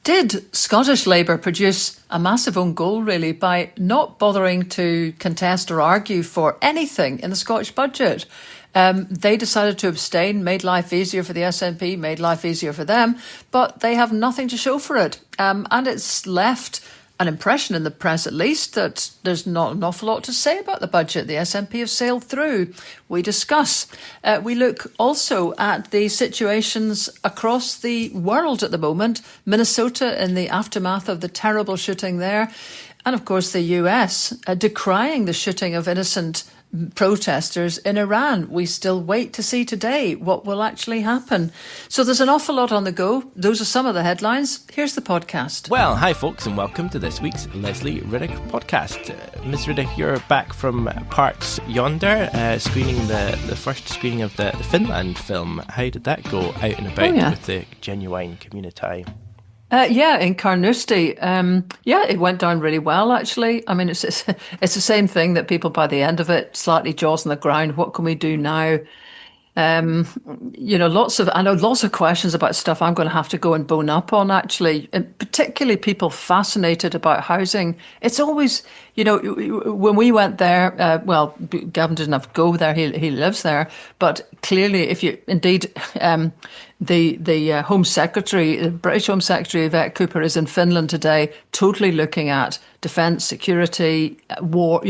did Scottish Labour produce a massive own goal, really, by not bothering to contest or argue for anything in the Scottish budget. They decided to abstain, made life easier for the SNP, made life easier for them, but they have nothing to show for it. And it's left an impression in the press, at least, that there's not an awful lot to say about the budget. The SNP have sailed through. We discuss. We look also at the situations across the world at the moment. Minnesota in the aftermath of the terrible shooting there. And of course the US decrying the shooting of innocent protesters in Iran. We still wait to see today what will actually happen. So there's an awful lot on the go. Those are some of the headlines. Here's the podcast. Well, hi folks, and welcome to this week's Leslie Riddick podcast. Ms. Riddick, you're back from parts yonder, screening the first screening of the Finland film. How did that go out and about with the genuine community? In Carnoustie. It went down really well, actually. I mean, it's the same thing that people by the end of it, slightly jaws on the ground. What can we do now? Lots of questions about stuff I'm going to have to go and bone up on, actually, and particularly people fascinated about housing. It's always, when we went there, Gavin didn't have to go there. He lives there. But clearly, if you indeed, the Home Secretary, the British Home Secretary, Yvette Cooper, is in Finland today, totally looking at defence, security, war,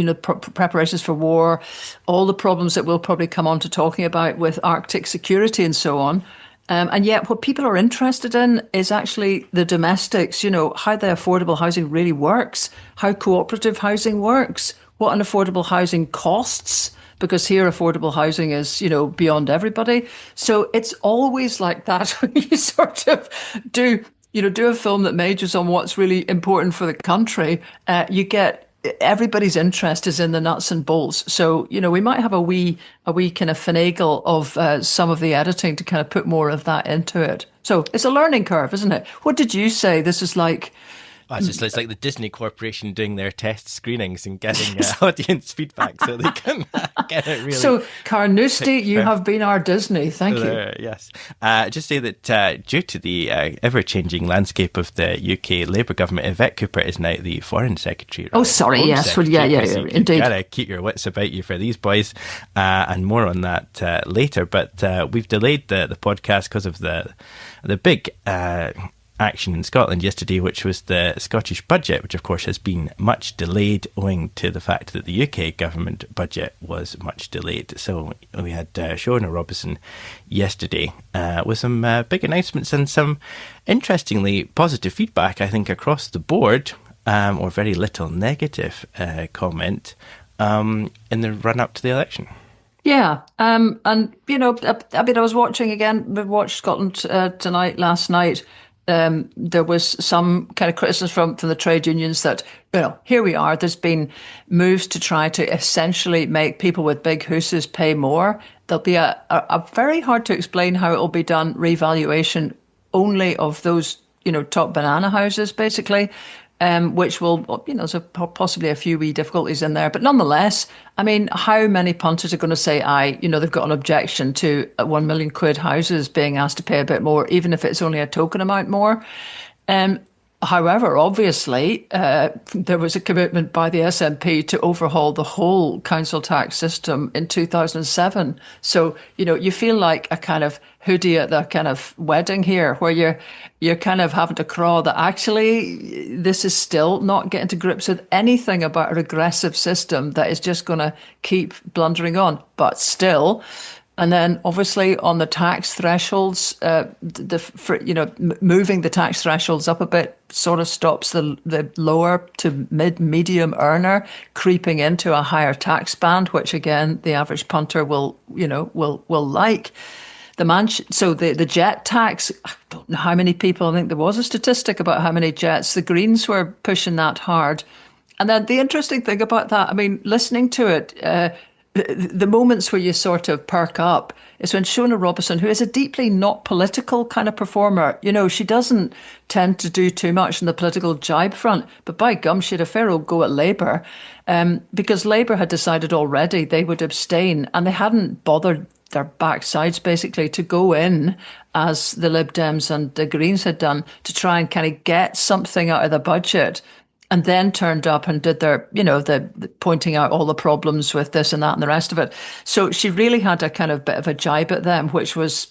preparations for war, all the problems that we'll probably come on to talking about with Arctic security and so on. And yet what people are interested in is actually the domestics, how the affordable housing really works, how cooperative housing works, what an affordable housing costs, because here affordable housing is, beyond everybody. So it's always like that when you sort of do a film that majors on what's really important for the country. You get everybody's interest is in the nuts and bolts. So, we might have a wee kind of finagle of some of the editing to kind of put more of that into it. So it's a learning curve, isn't it? What did you say? This is like... It's like the Disney Corporation doing their test screenings and getting audience feedback so they can get it really. So, Carnoustie, you have been our Disney. Thank you. Yes. Just say that due to the ever-changing landscape of the UK Labour government, Yvette Cooper is now the Foreign Secretary. Oh, sorry, yes. Well, yeah, indeed. You've got to keep your wits about you for these boys, and more on that later. But we've delayed the podcast because of the big... action in Scotland yesterday, which was the Scottish budget, which of course has been much delayed owing to the fact that the UK government budget was much delayed. So we had Shona Robison yesterday with some big announcements and some interestingly positive feedback, I think, across the board, or very little negative comment in the run-up to the election. Yeah, and I was watching again. We watched Scotland Tonight last night. There was some kind of criticism from the trade unions that, here we are, there's been moves to try to essentially make people with big houses pay more. There'll be a very hard to explain how it will be done revaluation only of those, top banana houses, basically. Which will, there's possibly a few wee difficulties in there. But nonetheless, I mean, how many punters are going to say aye? They've got an objection to 1 million quid houses being asked to pay a bit more, even if it's only a token amount more. However, obviously, there was a commitment by the SNP to overhaul the whole council tax system in 2007. So, you feel like a kind of hoodie at the kind of wedding here, where you're kind of having to crawl that actually this is still not getting to grips with anything about a regressive system that is just going to keep blundering on. But still... And then, obviously, on the tax thresholds, moving the tax thresholds up a bit sort of stops the lower to medium earner creeping into a higher tax band, which again the average punter will like. The jet tax. I don't know how many people. I think there was a statistic about how many jets. The Greens were pushing that hard, and then the interesting thing about that, I mean, listening to it. The moments where you sort of perk up is when Shona Robison, who is a deeply not political kind of performer, she doesn't tend to do too much on the political jibe front, but by gum, she had a fair old go at Labour, because Labour had decided already they would abstain, and they hadn't bothered their backsides basically to go in, as the Lib Dems and the Greens had done, to try and kind of get something out of the budget, and then turned up and did their, the pointing out all the problems with this and that and the rest of it. So she really had a kind of bit of a jibe at them, which was,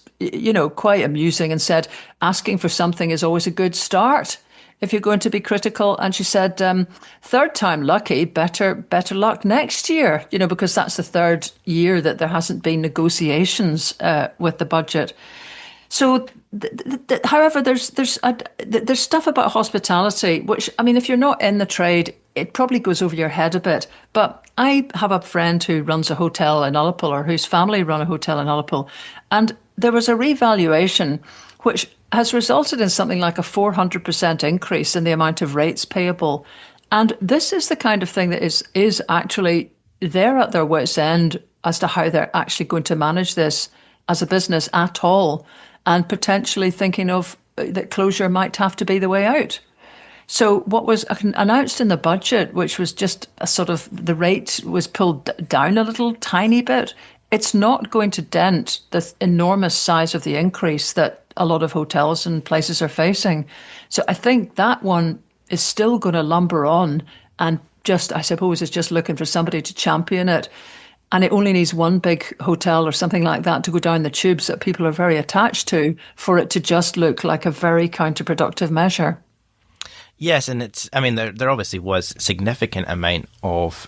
quite amusing, and said, asking for something is always a good start if you're going to be critical. And she said, third time lucky, better luck next year, because that's the third year that there hasn't been negotiations with the budget. So, however, there's stuff about hospitality, which, I mean, if you're not in the trade, it probably goes over your head a bit. But I have a friend who runs a hotel in Ullapool, or whose family run a hotel in Ullapool, and there was a revaluation which has resulted in something like a 400% increase in the amount of rates payable. And this is the kind of thing that is actually, they're at their wits' end as to how they're actually going to manage this as a business at all, and potentially thinking of that closure might have to be the way out. So what was announced in the budget, which was just a sort of, the rate was pulled down a little tiny bit, it's not going to dent the enormous size of the increase that a lot of hotels and places are facing. So I think that one is still going to lumber on, and just, I suppose, is just looking for somebody to champion it. And it only needs one big hotel or something like that to go down the tubes that people are very attached to for it to just look like a very counterproductive measure. Yes, and there obviously was significant amount of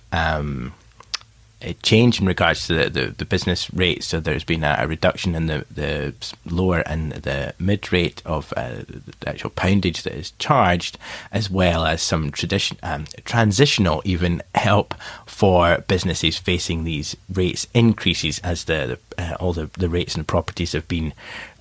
a change in regards to the business rate. So there's been a reduction in the lower and the mid rate of the actual poundage that is charged, as well as some transitional even help for businesses facing these rates increases as all the rates and properties have been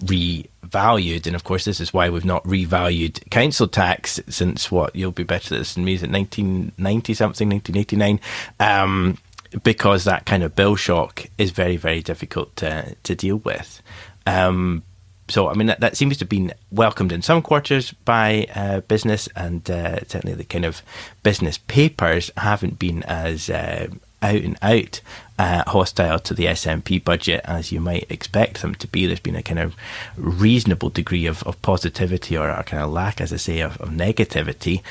revalued. And of course, this is why we've not revalued council tax since, what, you'll be better at this than me, is it 1990 something, 1989? Because that kind of bill shock is very, very difficult to deal with. So, I mean, that seems to have been welcomed in some quarters by business, and certainly the kind of business papers haven't been as out and out hostile to the SNP budget as you might expect them to be. There's been a kind of reasonable degree of positivity, or a kind of lack, as I say, of negativity.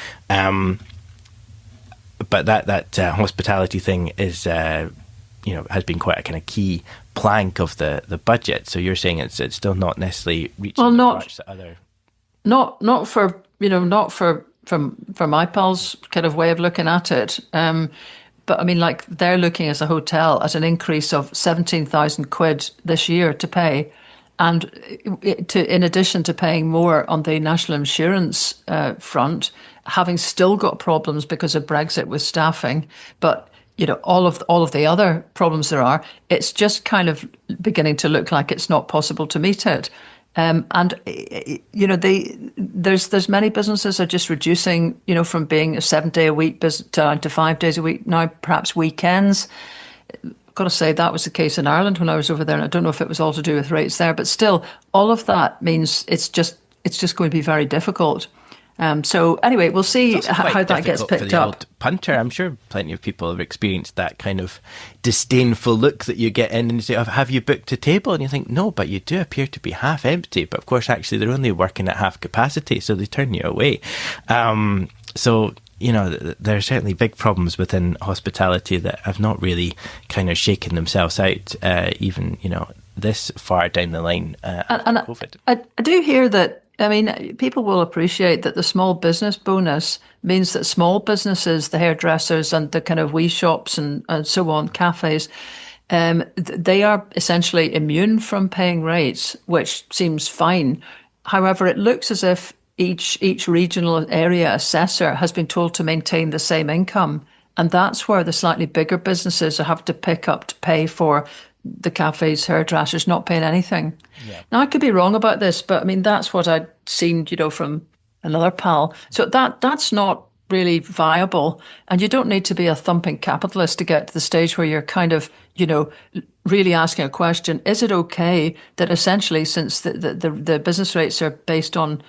But that hospitality thing is, has been quite a kind of key plank of the budget. So you're saying it's still not necessarily reaching not for my pals' kind of way of looking at it. But I mean, like, they're looking as a hotel at an increase of 17,000 quid this year to pay. And in addition to paying more on the national insurance front, having still got problems because of Brexit with staffing, but all of the other problems there are, it's just kind of beginning to look like it's not possible to meet it. There's many businesses are just reducing, from being a 7-day a week down to 5 days a week now, perhaps weekends. Got to say, that was the case in Ireland when I was over there, and I don't know if it was all to do with rates there, but still, all of that means it's just going to be very difficult. So anyway, we'll see how that gets picked up. Old punter, I'm sure plenty of people have experienced that kind of disdainful look that you get in and you say, have you booked a table? And you think, no, but you do appear to be half empty. But of course, actually, they're only working at half capacity, so they turn you away. So, there are certainly big problems within hospitality that have not really kind of shaken themselves out, even, this far down the line. And COVID. I do hear that. I mean, people will appreciate that the small business bonus means that small businesses, the hairdressers and the kind of wee shops and so on, cafes, they are essentially immune from paying rates, which seems fine. However, it looks as if each regional area assessor has been told to maintain the same income. And that's where the slightly bigger businesses have to pick up to pay for the cafes, hairdressers not paying anything. Yeah. Now, I could be wrong about this, but I mean, that's what I'd seen, from another pal. So that's not really viable. And you don't need to be a thumping capitalist to get to the stage where you're kind of, really asking a question. Is it okay that essentially, since the business rates are based on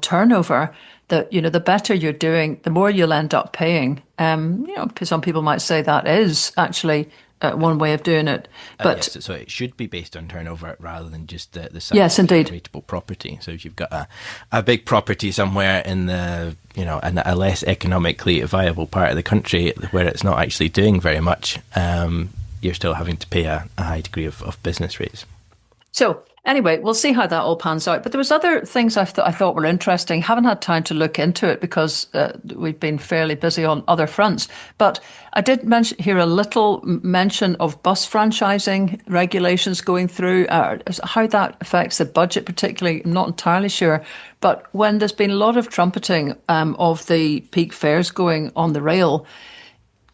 turnover, that, the better you're doing, the more you'll end up paying? Some people might say that is actually one way of doing it. But yes, so it should be based on turnover rather than just the size yes, of indeed, rateable property. So if you've got a big property somewhere in the, in a less economically viable part of the country where it's not actually doing very much, you're still having to pay a high degree of business rates. So anyway, we'll see how that all pans out. But there was other things I thought were interesting. Haven't had time to look into it because we've been fairly busy on other fronts. But I did hear a little mention of bus franchising regulations going through, how that affects the budget particularly. I'm not entirely sure. But when there's been a lot of trumpeting of the peak fares going on the rail,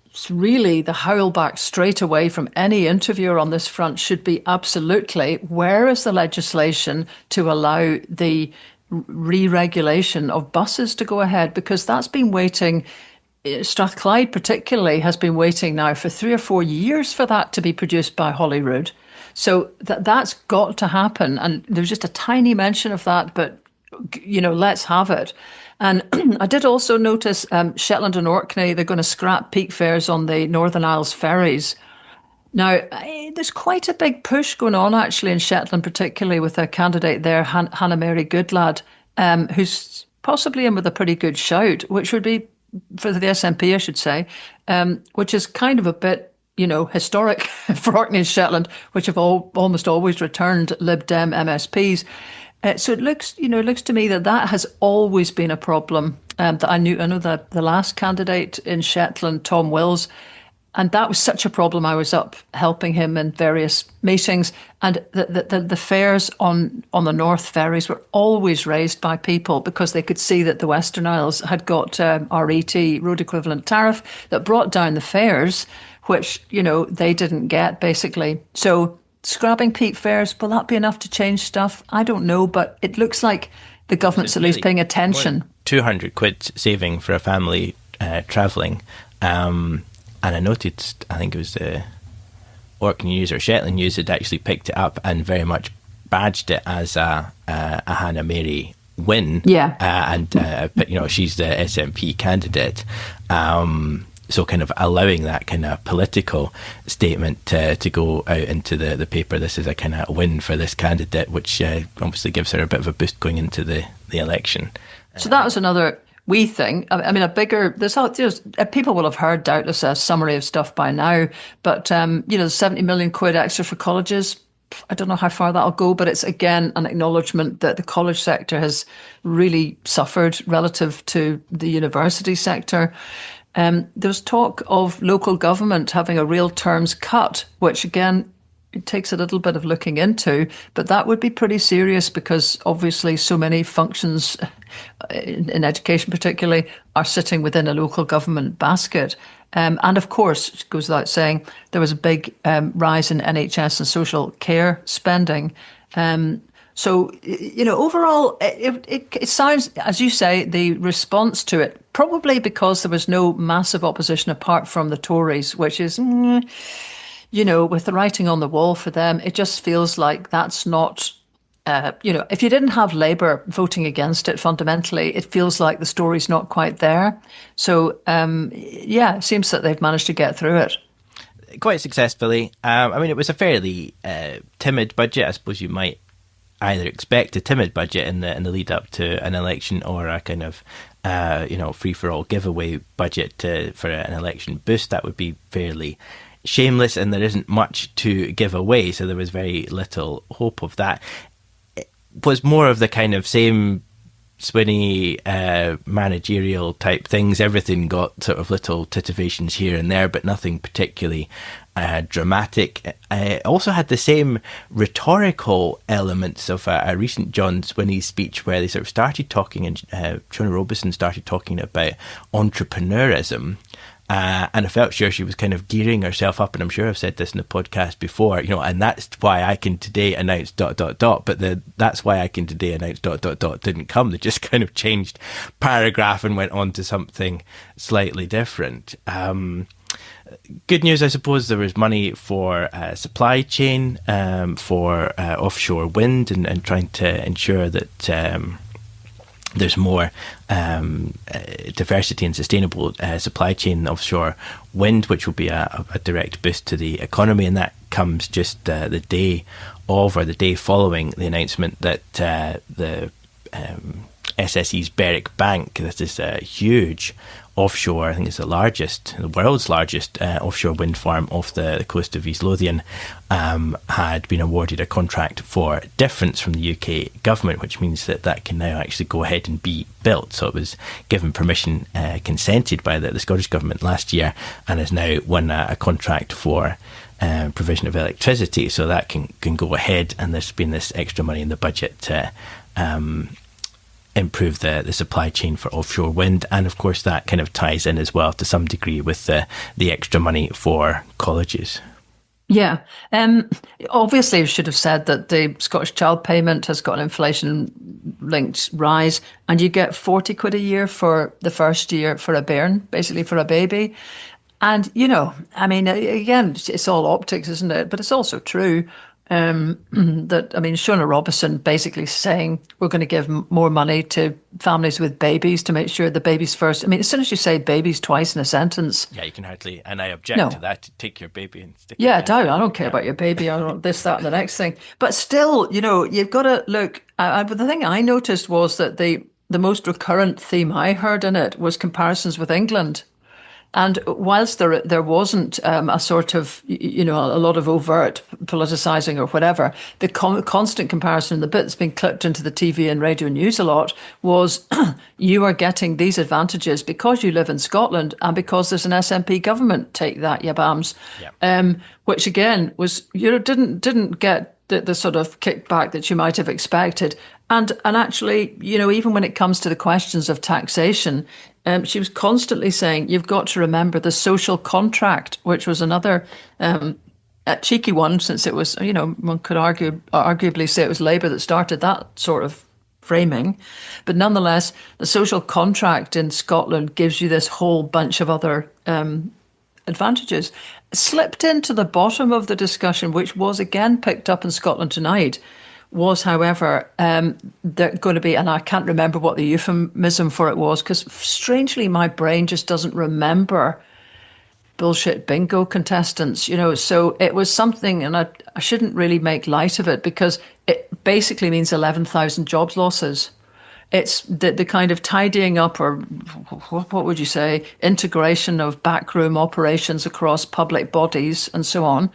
it's really the howl back straight away from any interviewer on this front should be absolutely, where is the legislation to allow the re-regulation of buses to go ahead? Because that's been waiting, Strathclyde particularly has been waiting now for 3 or 4 years for that to be produced by Holyrood. So that's got to happen. And there's just a tiny mention of that, but let's have it. And I did also notice Shetland and Orkney, they're going to scrap peak fares on the Northern Isles ferries. Now, there's quite a big push going on actually in Shetland, particularly with a candidate there, Hannah Mary Goodlad, who's possibly in with a pretty good shout, which would be for the SNP, I should say, which is kind of a bit, historic for Orkney and Shetland, which have almost always returned Lib Dem MSPs. So it looks to me that has always been a problem. That I know that the last candidate in Shetland, Tom Wills, and that was such a problem. I was up helping him in various meetings, and the fares on the North ferries were always raised by people because they could see that the Western Isles had got RET, road equivalent tariff, that brought down the fares, which they didn't get basically. So scrapping peak fares, will that be enough to change stuff? I don't know, but it looks like the government's at least paying attention. £200 saving for a family travelling. And I noticed, I think it was the Orkney News or Shetland News had actually picked it up and very much badged it as a Hannah Mary win. Yeah. She's the SNP candidate. So kind of allowing that kind of political statement to go out into the paper. This is a kind of win for this candidate, which obviously gives her a bit of a boost going into the election. So that was another wee thing. I mean, people will have heard doubtless a summary of stuff by now, but 70 million quid extra for colleges, I don't know how far that'll go, but it's again an acknowledgement that the college sector has really suffered relative to the university sector. There's talk of local government having a real terms cut, which again, it takes a little bit of looking into, but that would be pretty serious because obviously so many functions in education particularly are sitting within a local government basket. And of course, it goes without saying, there was a big rise in NHS and social care spending. So, overall, it sounds, as you say, the response to it, probably because there was no massive opposition apart from the Tories, which is, with the writing on the wall for them, it just feels like that's not, if you didn't have Labour voting against it fundamentally, it feels like the story's not quite there. So, it seems that they've managed to get through it. Quite successfully. It was a fairly timid budget. I suppose you might either expect a timid budget in the lead up to an election or a kind of free-for-all giveaway budget for an election boost. That would be fairly shameless, and there isn't much to give away, so there was very little hope of that. It was more of the kind of same Swinney managerial type things. Everything got sort of little titivations here and there, but nothing particularly dramatic. Also had the same rhetorical elements of a recent John Swinney speech where they sort of started talking, and Shona Robeson started talking about entrepreneurism. And I felt sure she was kind of gearing herself up, and I'm sure I've said this in the podcast before, and that's why I can today announce ... but that's why I can today announce ... didn't come. They just kind of changed paragraph and went on to something slightly different. Good news, I suppose, there was money for supply chain, for offshore wind and trying to ensure that there's more diversity and sustainable supply chain offshore wind, which will be a direct boost to the economy. And that comes just the day of, or the day following, the announcement that the SSE's Berwick Bank, this is a huge offshore, I think it's the world's largest offshore wind farm off the coast of East Lothian, had been awarded a contract for difference from the UK government, which means that can now actually go ahead and be built. So it was given permission, consented by the Scottish government last year, and has now won a contract for provision of electricity. So that can go ahead, and there's been this extra money in the budget to improve the supply chain for offshore wind. And of course that kind of ties in as well to some degree with the extra money for colleges. Yeah. Obviously I should have said that the Scottish Child Payment has got an inflation-linked rise, and you get 40 quid a year for the first year for a bairn, basically for a baby. And, I mean, again, it's all optics, isn't it? But it's also true. Shona Robison basically saying we're going to give more money to families with babies to make sure the baby's first. I mean, as soon as you say babies twice in a sentence. Yeah, you can hardly, and I object to that, to take your baby and stick it I don't care about your baby. I don't this, that, and the next thing. But still, you've got to look. But the thing I noticed was that the most recurrent theme I heard in it was comparisons with England. And whilst there wasn't a sort of, a lot of overt politicising or whatever, the constant comparison, the bit that's been clipped into the TV and radio news a lot, was you are getting these advantages because you live in Scotland and because there's an SNP government. Take that, yabams. Yep. Which again was, didn't get the sort of kickback that you might have expected. And actually, even when it comes to the questions of taxation, she was constantly saying, you've got to remember the social contract, which was another a cheeky one, since it was, one could arguably say it was Labour that started that sort of framing. But nonetheless, the social contract in Scotland gives you this whole bunch of other advantages. Slipped into the bottom of the discussion, which was again picked up in Scotland Tonight, was, however, there going to be, and I can't remember what the euphemism for it was, because strangely my brain just doesn't remember bullshit bingo contestants, so it was something, and I shouldn't really make light of it because it basically means 11,000 jobs losses. It's the kind of tidying up, or what would you say, integration of backroom operations across public bodies and so on,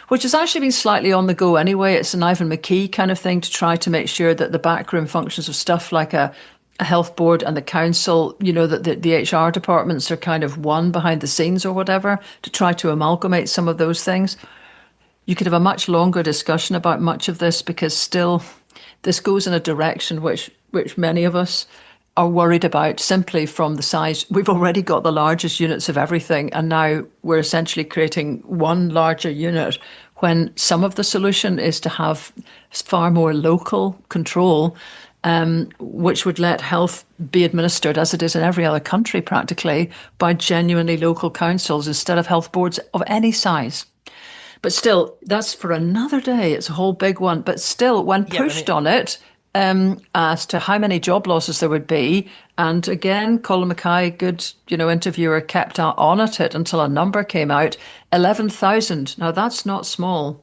which has actually been slightly on the go anyway. It's an Ivan McKee kind of thing to try to make sure that the backroom functions of stuff like a health board and the council, that the HR departments are kind of one behind the scenes or whatever, to try to amalgamate some of those things. You could have a much longer discussion about much of this, because still this goes in a direction which many of us are worried about, simply from the size. We've already got the largest units of everything, and now we're essentially creating one larger unit, when some of the solution is to have far more local control, which would let health be administered, as it is in every other country practically, by genuinely local councils instead of health boards of any size. But still, that's for another day. It's a whole big one. But still, when pushed on it, as to how many job losses there would be, and again, Colin Mackay, good interviewer, kept on at it until a number came out, 11,000. Now that's not small.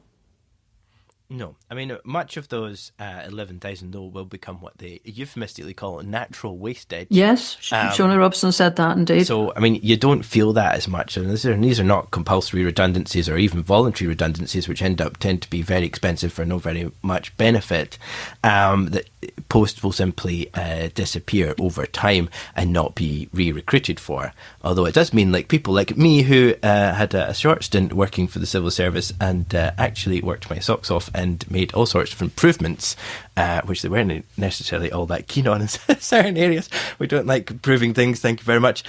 No, I mean, much of those 11,000 though will become what they euphemistically call natural wastage. Yes, Shona Robson said that indeed. So, I mean, you don't feel that as much, and these are not compulsory redundancies or even voluntary redundancies, which tend to be very expensive for no very much benefit. That posts will simply disappear over time and not be re-recruited for. Although it does mean, like, people like me who had a short stint working for the civil service and actually worked my socks off and made all sorts of improvements, which they weren't necessarily all that keen on in certain areas. We don't like improving things, thank you very much.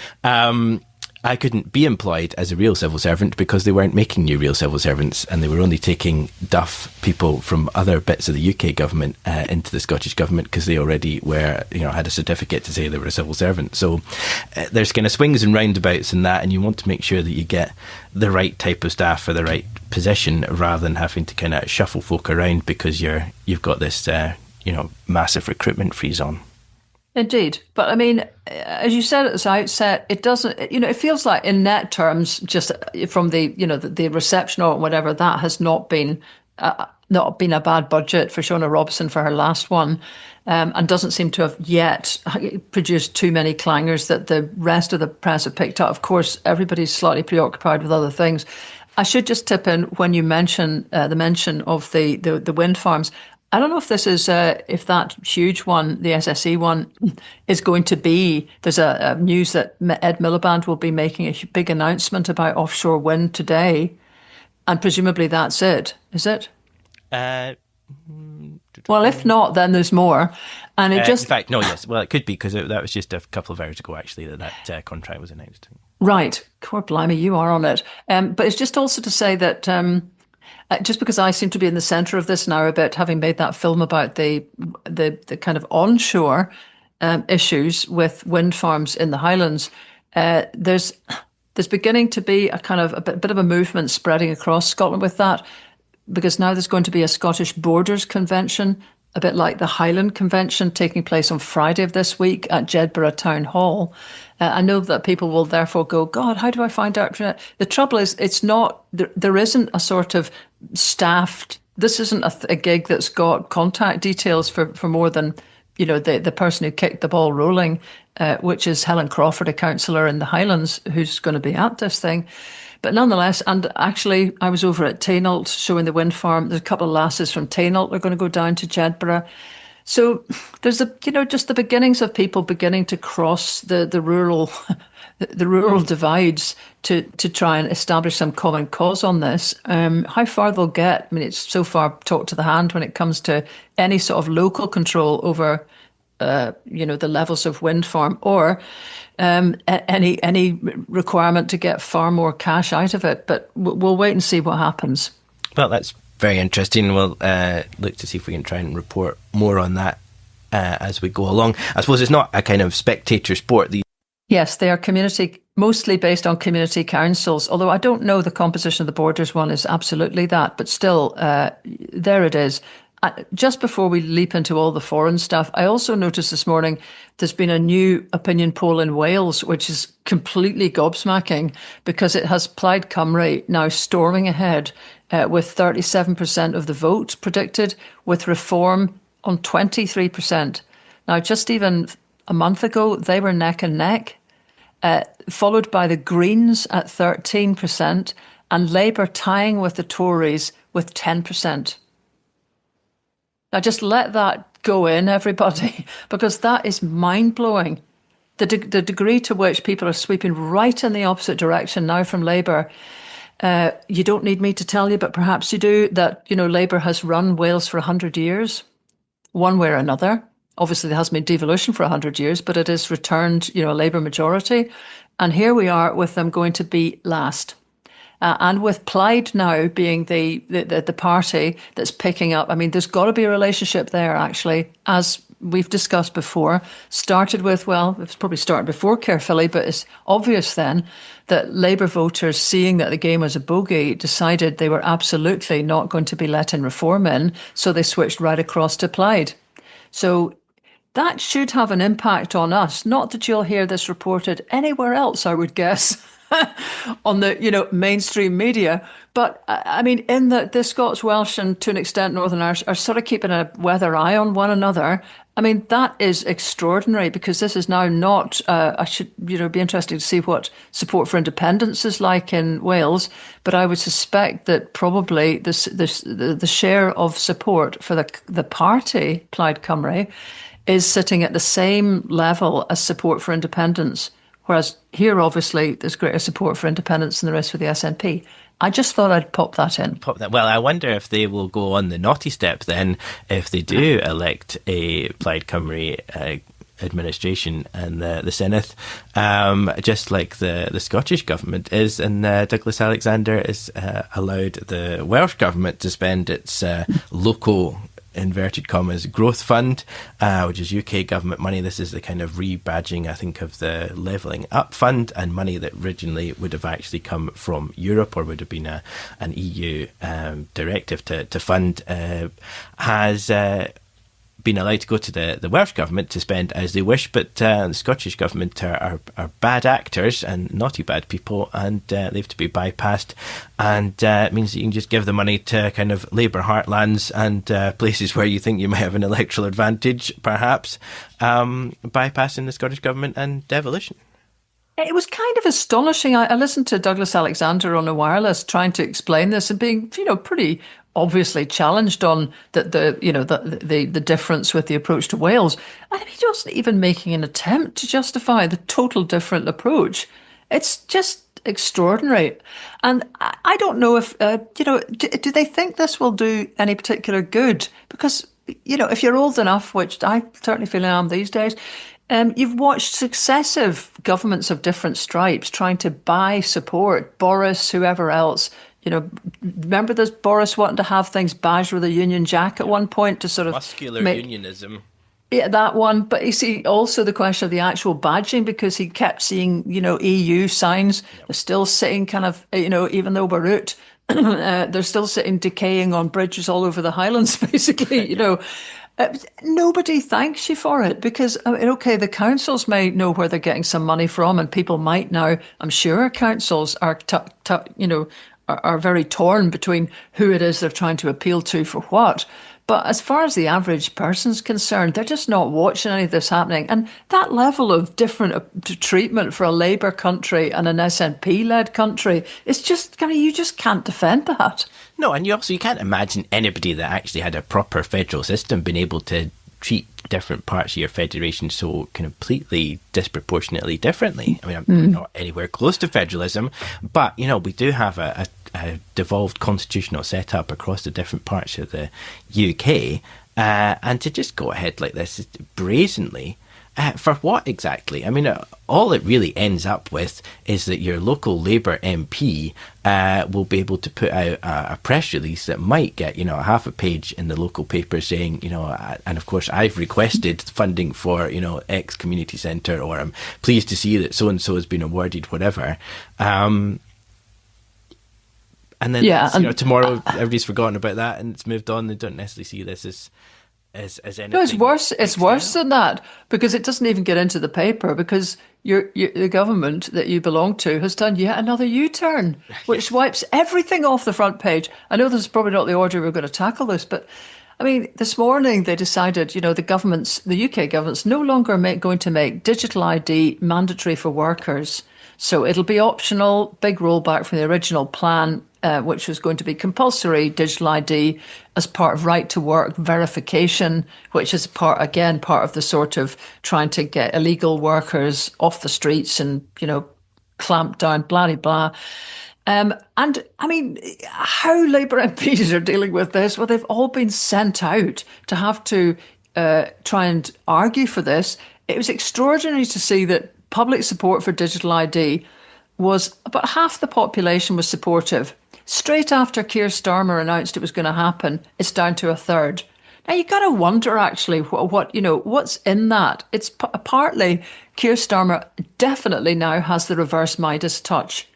I couldn't be employed as a real civil servant because they weren't making new real civil servants, and they were only taking duff people from other bits of the UK government into the Scottish government because they already were, had a certificate to say they were a civil servant. So there's kind of swings and roundabouts in that, and you want to make sure that you get the right type of staff for the right position, rather than having to kind of shuffle folk around because you've got this massive recruitment freeze on. Indeed. But I mean, as you said at the outset, it doesn't, it feels like in net terms, just from the reception or whatever, that has not been a bad budget for Shona Robson for her last one, and doesn't seem to have yet produced too many clangers that the rest of the press have picked up. Of course, everybody's slightly preoccupied with other things. I should just tip in when you mention the mention of the wind farms. I don't know if this is if that huge one, the SSE one, is going to be. There's a news that Ed Miliband will be making a big announcement about offshore wind today, and presumably that's it. Is it? Well, if not, then there's more. And it just, in fact, no, yes. Well, it could be because that was just a couple of hours ago, actually, that contract was announced. Right. Poor blimey, you are on it. But it's just also to say that just because I seem to be in the centre of this now a bit, having made that film about the kind of onshore issues with wind farms in the Highlands, there's beginning to be a kind of a bit of a movement spreading across Scotland with that, because now there's going to be a Scottish Borders Convention, a bit like the Highland Convention, taking place on Friday of this week at Jedburgh Town Hall. I know that people will therefore go, God, how do I find out? The trouble is, it's not, there isn't a sort of staffed, this isn't a gig that's got contact details for more than, the person who kicked the ball rolling, which is Helen Crawford, a councillor in the Highlands, who's going to be at this thing. But nonetheless, and actually, I was over at Tainault showing the wind farm. There's a couple of lasses from Tainault that are going to go down to Jedburgh. So there's just the beginnings of people beginning to cross the rural the rural divides to try and establish some common cause on this. How far they'll get, I mean, it's so far talk to the hand when it comes to any sort of local control over the levels of wind farm, or any requirement to get far more cash out of it. But we'll wait and see what happens. Well, that's very interesting. We'll look to see if we can try and report more on that as we go along. I suppose it's not a kind of spectator sport. Yes, they are mostly based on community councils, although I don't know the composition of the Borders one is absolutely that, but still, there it is. Just before we leap into all the foreign stuff, I also noticed this morning there's been a new opinion poll in Wales, which is completely gobsmacking because it has Plaid Cymru now storming ahead with 37% of the vote predicted, with Reform on 23%. Now, just even a month ago, they were neck and neck, followed by the Greens at 13% and Labour tying with the Tories with 10%. Now, just let that go in, everybody, because that is mind-blowing. The degree to which people are sweeping right in the opposite direction now from Labour. You don't need me to tell you, but perhaps you do, that, Labour has run Wales for 100 years, one way or another. Obviously, there hasn't been devolution for 100 years, but it has returned, a Labour majority. And here we are with them going to be last. And with Plaid now being the party that's picking up, I mean, there's got to be a relationship there, actually, as we've discussed before. Started with, well, it's probably started before Caerphilly, but it's obvious then that Labour voters, seeing that the game was a bogey, decided they were absolutely not going to be letting Reform in, so they switched right across to Plaid. So that should have an impact on us. Not that you'll hear this reported anywhere else, I would guess. On the mainstream media, but I mean, in that the Scots, Welsh, and to an extent Northern Irish are sort of keeping a weather eye on one another. I mean, that is extraordinary, because this is now not. I should be interesting to see what support for independence is like in Wales, but I would suspect that probably the share of support for the party Plaid Cymru is sitting at the same level as support for independence. Whereas here, obviously, there's greater support for independence than there is for the SNP. I just thought I'd pop that in. Well, I wonder if they will go on the naughty step then, if they do elect a Plaid Cymru administration and the Senedd, just like the Scottish government is, and Douglas Alexander is allowed the Welsh government to spend its local, inverted commas, growth fund, which is UK government money. This is the kind of rebadging, I think, of the Levelling Up Fund, and money that originally would have actually come from Europe, or would have been an EU directive to fund, has been allowed to go to the Welsh government to spend as they wish, but the Scottish government are bad actors and naughty bad people, and they have to be bypassed, and it means that you can just give the money to kind of Labour heartlands and places where you think you might have an electoral advantage, perhaps, bypassing the Scottish government and devolution. It was kind of astonishing. I listened to Douglas Alexander on a wireless trying to explain this and being, pretty obviously challenged on the difference with the approach to Wales. And he wasn't even making an attempt to justify the total different approach. It's just extraordinary. And I don't know if, do they think this will do any particular good? Because, if you're old enough, which I certainly feel I am these days, you've watched successive governments of different stripes trying to buy support, Boris, whoever else. Remember this Boris wanting to have things badged with a Union Jack at one point to sort of muscular unionism. Yeah, that one. But you see also the question of the actual badging, because he kept seeing, EU signs. They're still sitting kind of, even though we're out, they're still sitting decaying on bridges all over the Highlands, basically, Nobody thanks you for it because, okay, the councils may know where they're getting some money from, and people might now, I'm sure councils are, are very torn between who it is they're trying to appeal to for what. But as far as the average person's concerned, they're just not watching any of this happening. And that level of different treatment for a Labour country and an SNP-led country, it's just, you just can't defend that. No, and you can't imagine anybody that actually had a proper federal system being able to treat different parts of your federation so completely disproportionately differently. I mean, I'm not anywhere close to federalism, but, we do have a devolved constitutional setup across the different parts of the UK, and to just go ahead like this brazenly, for what exactly? I mean, all it really ends up with is that your local Labour MP will be able to put out a press release that might get, a half a page in the local paper saying, and of course I've requested funding for, X community centre, or I'm pleased to see that so-and-so has been awarded whatever. And then, tomorrow everybody's forgotten about that and it's moved on. They don't necessarily see this as anything. No, it's worse. It's worse than that, because it doesn't even get into the paper, because the government that you belong to has done yet another U-turn, which wipes everything off the front page. I know this is probably not the order we're going to tackle this, but I mean, this morning they decided, the UK government's no longer going to make digital ID mandatory for workers. So it'll be optional, big rollback from the original plan, which was going to be compulsory digital ID as part of right to work verification, which is part of the sort of trying to get illegal workers off the streets and, clamp down, blah, blah, blah. And I mean, how Labour MPs are dealing with this? Well, they've all been sent out to have to try and argue for this. It was extraordinary to see that public support for digital ID was about half the population was supportive. Straight after Keir Starmer announced it was going to happen, it's down to a third. Now you got to wonder actually what's in that. It's partly Keir Starmer definitely now has the reverse Midas touch.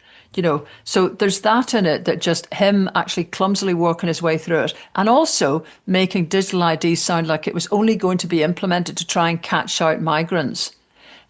So there's that in it, that just him actually clumsily working his way through it, and also making digital ID sound like it was only going to be implemented to try and catch out migrants.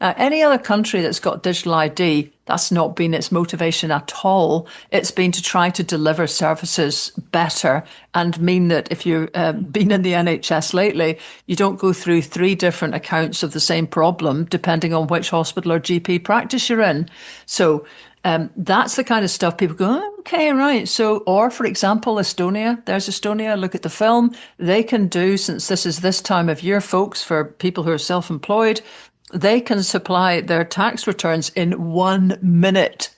Any other country that's got digital ID, that's not been its motivation at all. It's been to try to deliver services better and mean that if you've been in the NHS lately, you don't go through 3 different accounts of the same problem, depending on which hospital or GP practice you're in. So that's the kind of stuff people go, oh, okay, right. So, or for example, Estonia, there's Estonia, look at the film. They can do, since this is this time of year, folks, for people who are self-employed, they can supply their tax returns in 1 minute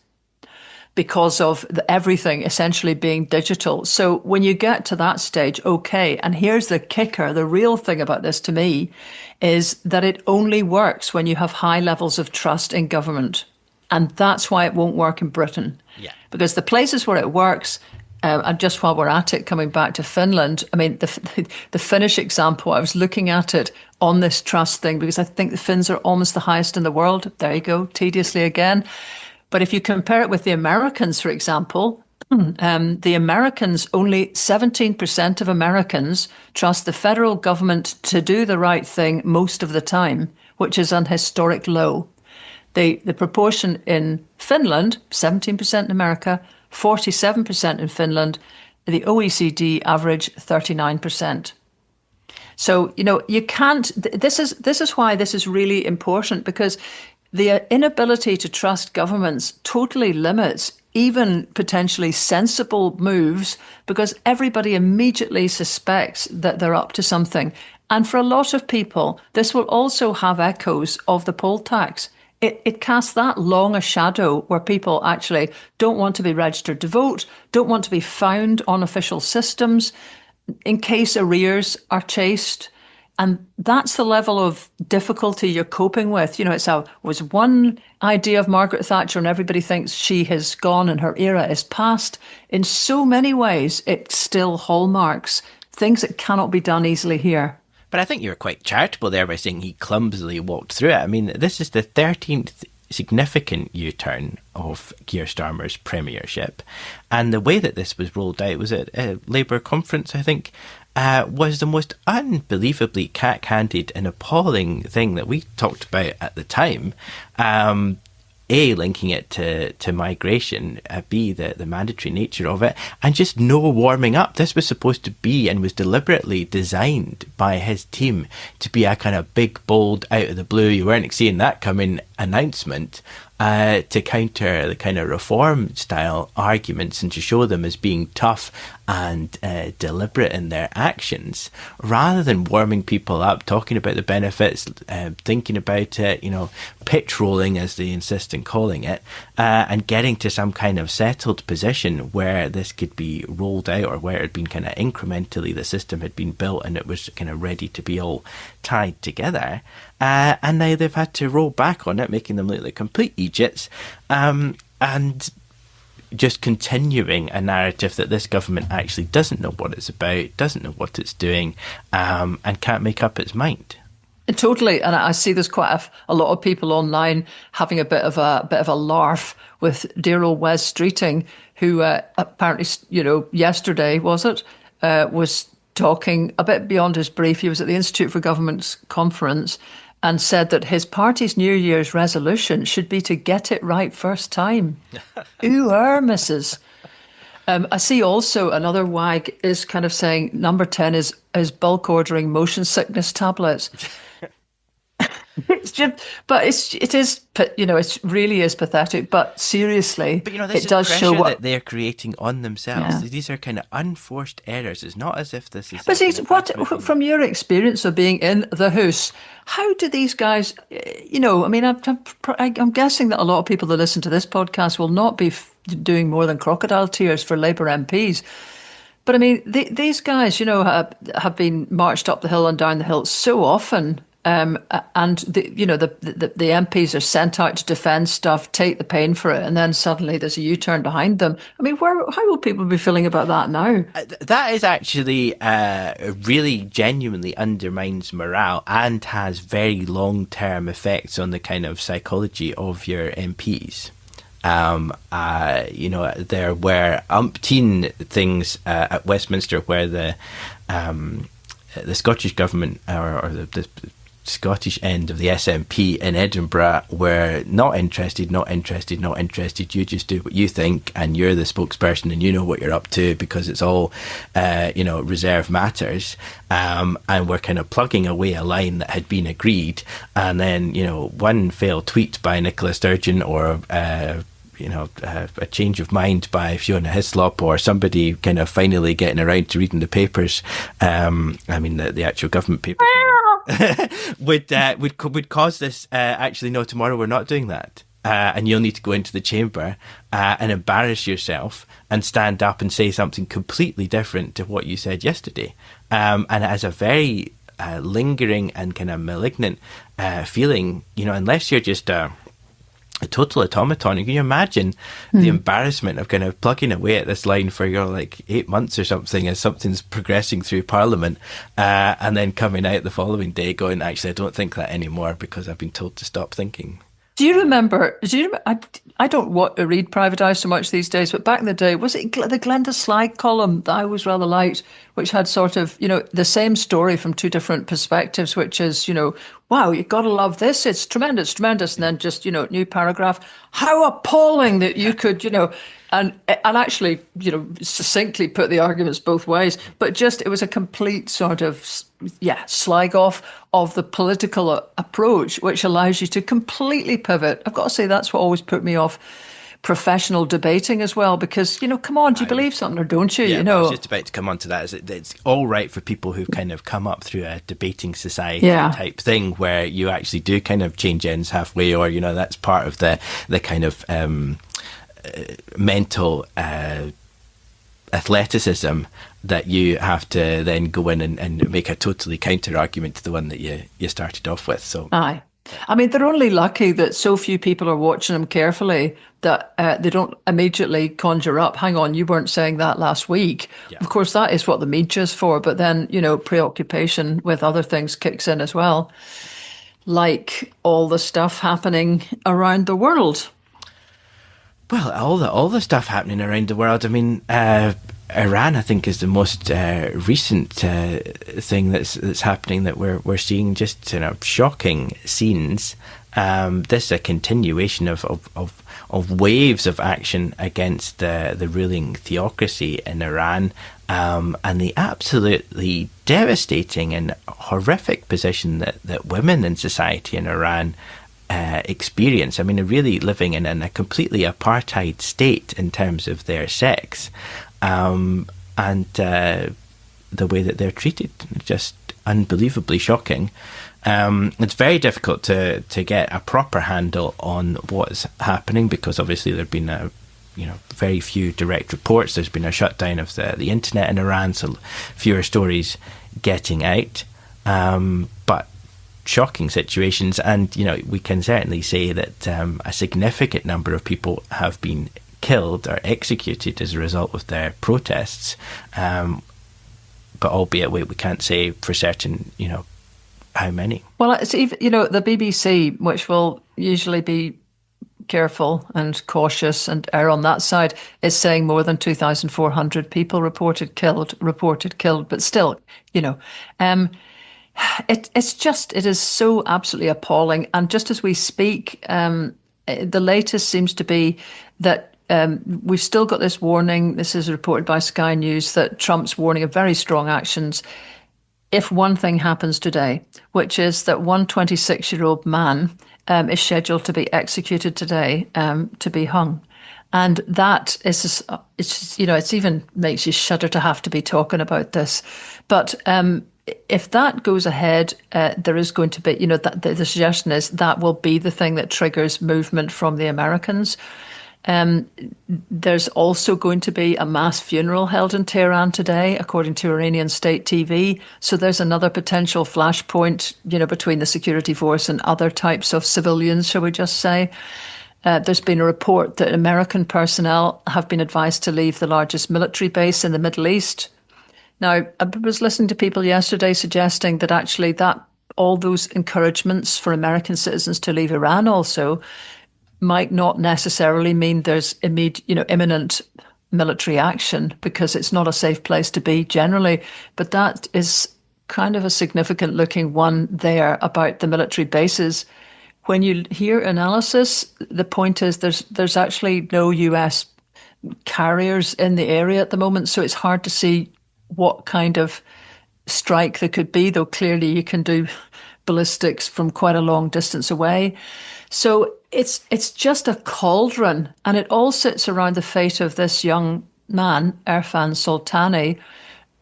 because of everything essentially being digital. So when you get to that stage, okay, and here's the kicker, the real thing about this to me is that it only works when you have high levels of trust in government. And that's why it won't work in Britain. Yeah. Because the places where it works, and just while we're at it, coming back to Finland, I mean, the Finnish example, I was looking at it on this trust thing because I think the Finns are almost the highest in the world. There you go, tediously again. But if you compare it with the Americans, for example, The Americans, only 17% of Americans trust the federal government to do the right thing most of the time, which is an historic low. The proportion in Finland, 17% in America, 47% in Finland, the OECD average 39%. So, you can't, this is why this is really important, because the inability to trust governments totally limits even potentially sensible moves, because everybody immediately suspects that they're up to something. And for a lot of people, this will also have echoes of the poll tax. It casts that long a shadow where people actually don't want to be registered to vote, don't want to be found on official systems in case arrears are chased. And that's the level of difficulty you're coping with. Was one idea of Margaret Thatcher and everybody thinks she has gone and her era is past. In so many ways, it still hallmarks things that cannot be done easily here. But I think you were quite charitable there by saying he clumsily walked through it. I mean, this is the 13th significant U-turn of Keir Starmer's premiership. And the way that this was rolled out was at a Labour conference, I think, was the most unbelievably cack-handed and appalling thing that we talked about at the time. A, linking it to migration, B, the mandatory nature of it, and just no warming up. This was supposed to be and was deliberately designed by his team to be a kind of big, bold, out of the blue, you weren't seeing that coming announcement to counter the kind of reform style arguments and to show them as being tough and deliberate in their actions, rather than warming people up, talking about the benefits, thinking about it, pitch rolling as they insist in calling it, and getting to some kind of settled position where this could be rolled out, or where it had been kind of incrementally, the system had been built and it was kind of ready to be all tied together. And now they've had to roll back on it, making them look like complete idiots, and just continuing a narrative that this government actually doesn't know what it's about, doesn't know what it's doing, and can't make up its mind. Totally, and I see there's quite a lot of people online having a bit of a laugh with dear old Wes Streeting, who apparently, yesterday was talking a bit beyond his brief. He was at the Institute for Government's conference and said that his party's New Year's resolution should be to get it right first time. Ooh, Mrs. I see also another wag is kind of saying number 10 is bulk ordering motion sickness tablets. It's just, but it really is pathetic. But seriously, this it does is show pressure what that they're creating on themselves. Yeah. These are kind of unforced errors. It's not as if this is. But see, from your experience of being in the house, how do these guys? I'm guessing that a lot of people that listen to this podcast will not be doing more than crocodile tears for Labour MPs. But I mean, these guys, have been marched up the hill and down the hill so often. And the MPs are sent out to defend stuff, take the pain for it, and then suddenly there's a U-turn behind them. I mean, how will people be feeling about that now? That is actually really genuinely undermines morale and has very long-term effects on the kind of psychology of your MPs. There were umpteen things at Westminster where the Scottish government or the Scottish end of the SNP in Edinburgh were not interested. You just do what you think, and you're the spokesperson, and you know what you're up to because it's all, reserve matters. And we're kind of plugging away a line that had been agreed, and then one failed tweet by Nicola Sturgeon or a change of mind by Fiona Hislop or somebody kind of finally getting around to reading the papers. The actual government papers would cause this. Actually, no, tomorrow we're not doing that. And you'll need to go into the chamber and embarrass yourself and stand up and say something completely different to what you said yesterday. And it has a very lingering and kind of malignant feeling, unless you're just a total automaton. Can you imagine the embarrassment of kind of plugging away at this line for 8 months or something as something's progressing through Parliament, and then coming out the following day going, actually, I don't think that anymore because I've been told to stop thinking. Do you remember? I don't read Private Eye so much these days, but back in the day, was it the Glenda Sly column that I always rather liked, which had sort of, the same story from two different perspectives, which is, wow, you got to love this. It's tremendous, tremendous. And then just, new paragraph. How appalling that you could, and actually, succinctly put the arguments both ways. But just, it was a complete sort of, slag off of the political approach, which allows you to completely pivot. I've got to say, that's what always put me off professional debating as well, because, come on, do you believe something or don't you? Yeah, I was just about to come on to that. It's all right for people who've kind of come up through a debating society type thing where you actually do kind of change ends halfway, or, that's part of the kind of mental athleticism that you have to then go in and make a totally counter argument to the one that you started off with. So aye. I mean, they're only lucky that so few people are watching them carefully that they don't immediately conjure up, hang on, you weren't saying that last week. Yeah. Of course, that is what the media's for. But then, preoccupation with other things kicks in as well, like all the stuff happening around the world. Well, all the stuff happening around the world. I mean, Iran, I think, is the most recent thing that's happening that we're seeing. Just shocking scenes. This is a continuation of waves of action against the ruling theocracy in Iran, and the absolutely devastating and horrific position that women in society in Iran experience. I mean, they're really living in a completely apartheid state in terms of their sex, and the way that they're treated, just unbelievably shocking. It's very difficult to get a proper handle on what's happening, because obviously there've been very few direct reports. There's been a shutdown of the internet in Iran, so fewer stories getting out. But shocking situations, and we can certainly say that a significant number of people have been killed or executed as a result of their protests, but albeit we can't say for certain how many. Well, it's even the BBC, which will usually be careful and cautious and err on that side, is saying more than 2,400 people reported killed, but still, it is so absolutely appalling. And just as we speak, the latest seems to be that we've still got this warning. This is reported by Sky News, that Trump's warning of very strong actions if one thing happens today, which is that one 26-year-old man is scheduled to be executed today, to be hung. And that is, it even makes you shudder to have to be talking about this. But if that goes ahead, there is going to be, that the suggestion is that will be the thing that triggers movement from the Americans. There's also going to be a mass funeral held in Tehran today, according to Iranian state TV. So there's another potential flashpoint, between the security force and other types of civilians, shall we just say. There's been a report that American personnel have been advised to leave the largest military base in the Middle East. Now, I was listening to people yesterday suggesting that actually that all those encouragements for American citizens to leave Iran also might not necessarily mean there's imminent military action, because it's not a safe place to be generally. But that is kind of a significant looking one there about the military bases. When you hear analysis, the point is there's actually no US carriers in the area at the moment, so it's hard to see what kind of strike there could be, though clearly you can do ballistics from quite a long distance away. So it's just a cauldron, and it all sits around the fate of this young man, Irfan Soltani,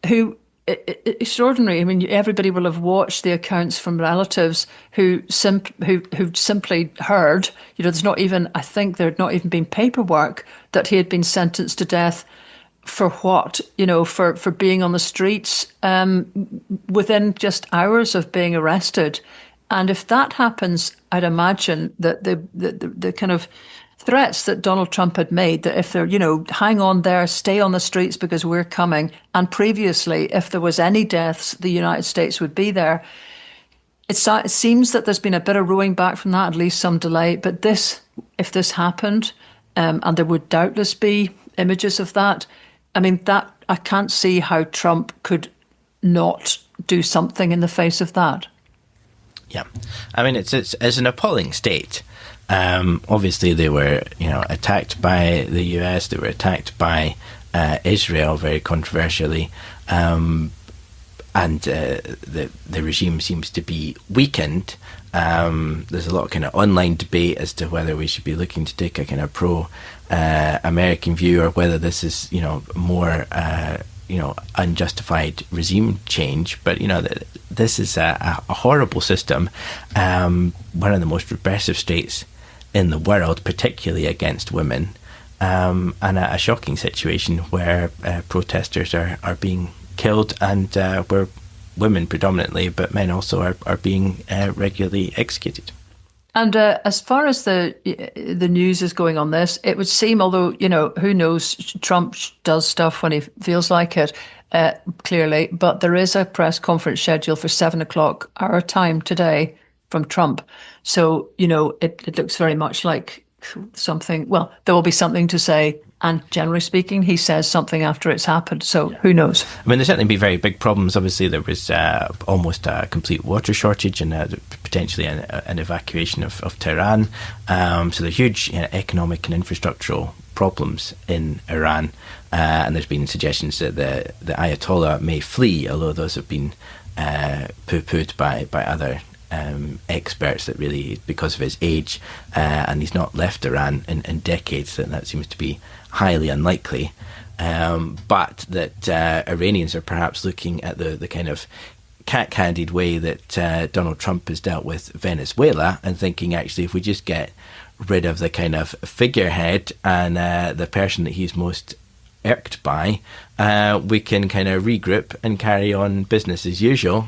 who extraordinary. I mean, everybody will have watched the accounts from relatives who simply heard. There's not even, I think there had not even been paperwork that he had been sentenced to death for what? For being on the streets within just hours of being arrested. And if that happens, I'd imagine that the kind of threats that Donald Trump had made, that if they're, hang on there, stay on the streets because we're coming. And previously, if there was any deaths, the United States would be there. it seems that there's been a bit of rowing back from that, at least some delay. But if this happened, and there would doubtless be images of that, I mean, that I can't see how Trump could not do something in the face of that. Yeah, I mean, it's an appalling state. Obviously, they were attacked by the US. They were attacked by Israel very controversially, and the regime seems to be weakened. There's a lot of kind of online debate as to whether we should be looking to take a kind of pro-American view, or whether this is more unjustified regime change. But this is a horrible system, one of the most repressive states in the world, particularly against women, and a shocking situation where protesters are being killed, and where women predominantly, but men also are being regularly executed. And as far as the news is going on this, it would seem, although, who knows, Trump does stuff when he feels like it, clearly, but there is a press conference scheduled for 7:00 our time today from Trump. So, it looks very much like something, well, there will be something to say. And generally speaking, he says something after it's happened. So who knows? I mean, there's certainly been very big problems. Obviously, there was almost a complete water shortage and potentially an evacuation of Tehran. So there's huge economic and infrastructural problems in Iran. And there's been suggestions that the Ayatollah may flee, although those have been poo-pooed by other experts, that really, because of his age, and he's not left Iran in decades, that seems to be highly unlikely. But that Iranians are perhaps looking at the kind of cat-handed way that Donald Trump has dealt with Venezuela, and thinking, actually, if we just get rid of the kind of figurehead and the person that he's most irked by, we can kind of regroup and carry on business as usual,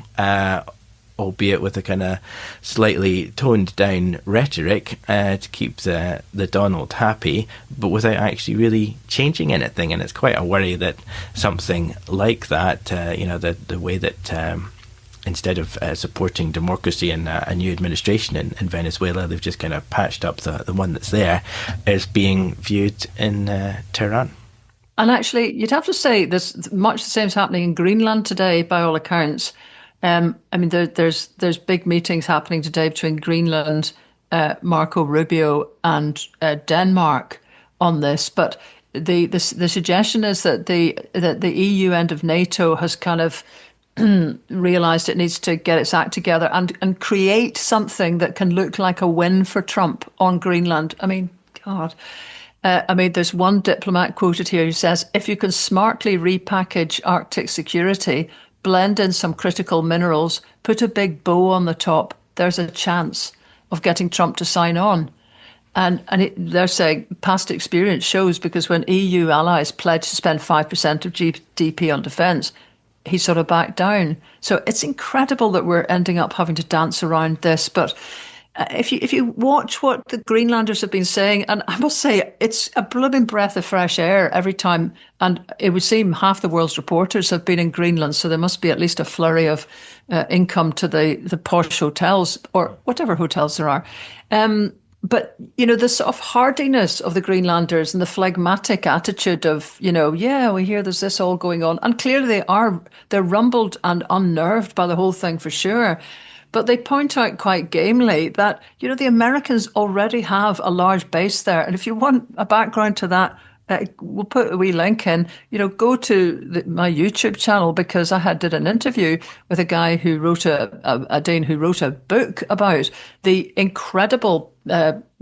albeit with a kind of slightly toned down rhetoric to keep the Donald happy, but without actually really changing anything. And it's quite a worry that something like that, the way that instead of supporting democracy and a new administration in Venezuela, they've just kind of patched up the one that's there, is being viewed in Tehran. And actually, you'd have to say there's much the same is happening in Greenland today, by all accounts. I mean, there's big meetings happening today between Greenland, Marco Rubio, and Denmark on this. But the suggestion is that the EU end of NATO has kind of realised it needs to get its act together and create something that can look like a win for Trump on Greenland. I mean, God. There's one diplomat quoted here who says, if you can smartly repackage Arctic security, blend in some critical minerals, put a big bow on the top, there's a chance of getting Trump to sign on. And they're saying past experience shows, because when EU allies pledged to spend 5% of GDP on defence, he sort of backed down. So it's incredible that we're ending up having to dance around this. But if you watch what the Greenlanders have been saying, and I must say, it's a blooming breath of fresh air every time. And it would seem half the world's reporters have been in Greenland, so there must be at least a flurry of income to the posh hotels, or whatever hotels there are. But, the sort of hardiness of the Greenlanders and the phlegmatic attitude of, yeah, we hear there's this all going on. And clearly they're rumbled and unnerved by the whole thing for sure. But they point out quite gamely that, the Americans already have a large base there. And if you want a background to that, we'll put a wee link in, go to my YouTube channel, because I did an interview with a guy who wrote a Dane who wrote a book about the incredible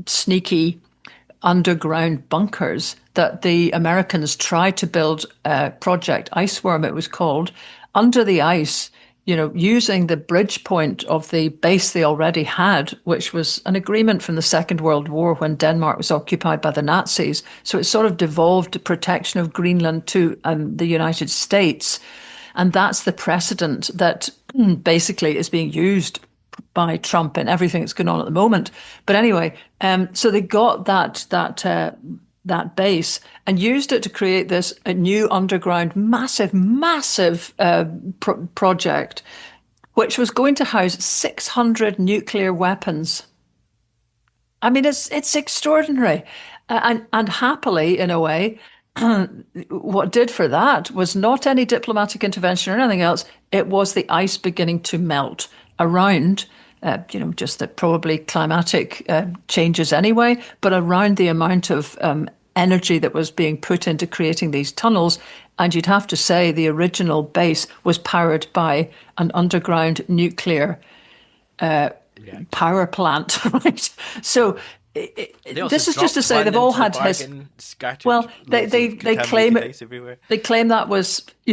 sneaky underground bunkers that the Americans tried to build, Project Iceworm, it was called, under the ice, using the bridge point of the base they already had, which was an agreement from the Second World War when Denmark was occupied by the Nazis. So it sort of devolved the protection of Greenland to the United States. And that's the precedent that basically is being used by Trump in everything that's going on at the moment. But anyway, so they got that base and used it to create a new underground massive project. which was going to house 600 nuclear weapons. I mean, it's extraordinary. And happily, in a way, what did for that was not any diplomatic intervention or anything else. It was the ice beginning to melt around, just the probably climatic changes anyway, but around the amount of energy that was being put into creating these tunnels. And you'd have to say the original base was powered by an underground nuclear power plant, right? So this is just to say they've all had well, they claim it. They claim that was a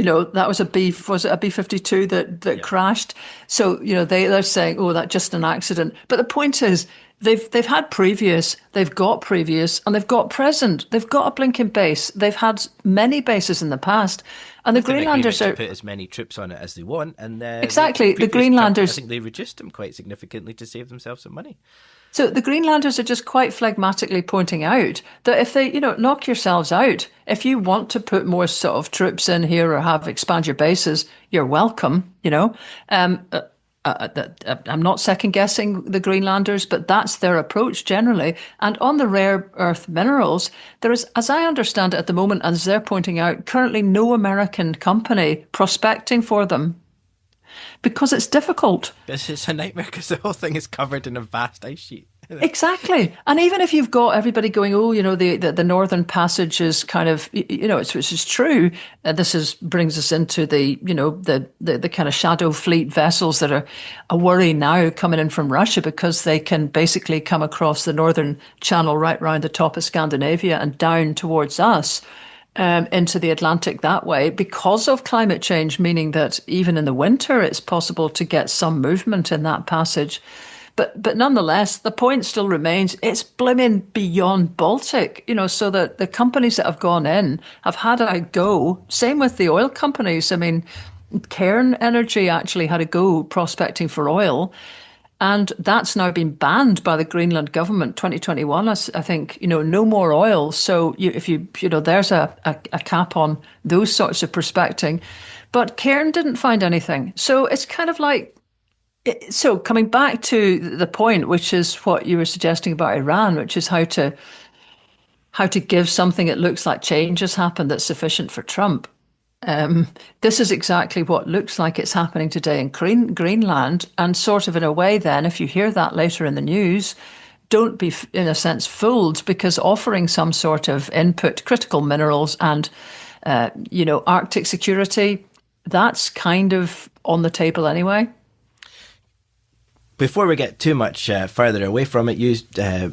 B-52 that crashed. So they're saying, oh, that's just an accident. But the point is, they've had previous, they've got previous, and they've got present. They've got a blinking base. They've had many bases in the past. And the Greenlanders are put as many troops on it as they want, and exactly the Greenlanders. I think they reduced them quite significantly to save themselves some money. So the Greenlanders are just quite phlegmatically pointing out that if they, knock yourselves out, if you want to put more sort of troops in here or expand your bases, you're welcome. I'm not second guessing the Greenlanders, but that's their approach generally. And on the rare earth minerals, there is, as I understand it at the moment, as they're pointing out, currently no American company prospecting for them. Because it's difficult. This is a nightmare because the whole thing is covered in a vast ice sheet. Exactly. And even if you've got everybody going, the Northern Passage is kind of, which is true. This brings us into the kind of shadow fleet vessels that are a worry now coming in from Russia because they can basically come across the Northern Channel right round the top of Scandinavia and down towards us. Into the Atlantic that way because of climate change, meaning that even in the winter, it's possible to get some movement in that passage. But nonetheless, the point still remains, it's blimmin' beyond Baltic, so that the companies that have gone in have had a go. Same with the oil companies. I mean, Cairn Energy actually had a go prospecting for oil. And that's now been banned by the Greenland government, 2021. I think, no more oil. So there's a cap on those sorts of prospecting. But Cairn didn't find anything. So it's kind of like, so coming back to the point, which is what you were suggesting about Iran, which is how to give something that looks like change has happened that's sufficient for Trump. This is exactly what looks like it's happening today in Greenland. And sort of in a way then, if you hear that later in the news, don't be, in a sense, fooled because offering some sort of input, critical minerals and, Arctic security, that's kind of on the table anyway. Before we get too much further away from it, you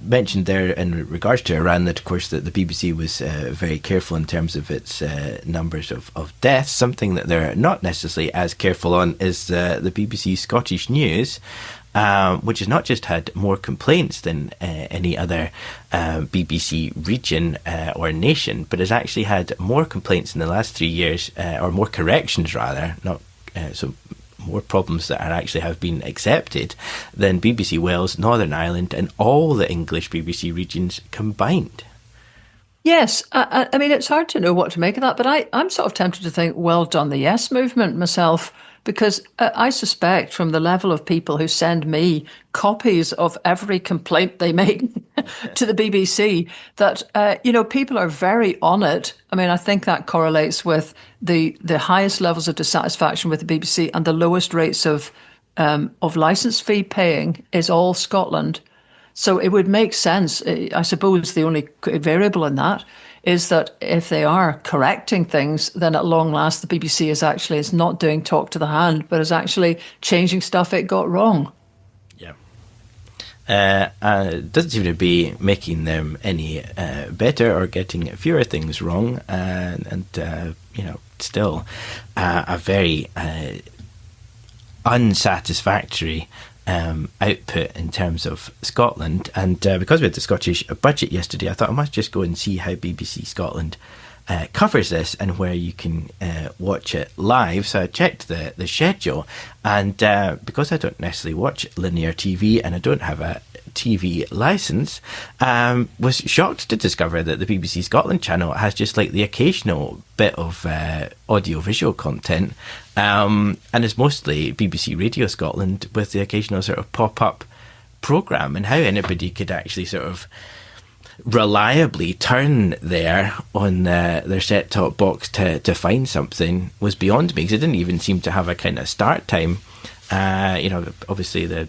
mentioned there in regards to Iran that, of course, that the BBC was very careful in terms of its numbers of deaths. Something that they're not necessarily as careful on is the BBC Scottish News, which has not just had more complaints than any other BBC region or nation, but has actually had more complaints in the last 3 years, or more corrections rather, not more problems that actually have been accepted than BBC Wales, Northern Ireland and all the English BBC regions combined. Yes, I mean, it's hard to know what to make of that, but I'm sort of tempted to think, well done, the Yes Movement myself, because I suspect from the level of people who send me copies of every complaint they make to the BBC that, people are very on it. I mean, I think that correlates with the highest levels of dissatisfaction with the BBC and the lowest rates of licence fee paying is all Scotland. So it would make sense. I suppose the only variable in that is that if they are correcting things, then at long last the BBC is not doing talk to the hand, but is actually changing stuff it got wrong. Yeah. It doesn't seem to be making them any better or getting fewer things wrong. And still a very unsatisfactory output in terms of Scotland. And because we had the Scottish budget yesterday, I thought I must just go and see how BBC Scotland covers this and where you can watch it live. So I checked the schedule, and because I don't necessarily watch linear TV and I don't have a TV license, was shocked to discover that the BBC Scotland channel has just like the occasional bit of audio-visual content, and it's mostly BBC Radio Scotland with the occasional sort of pop-up programme, and how anybody could actually sort of reliably turn there on their set-top box to find something was beyond me, because it didn't even seem to have a kind of start time. Obviously the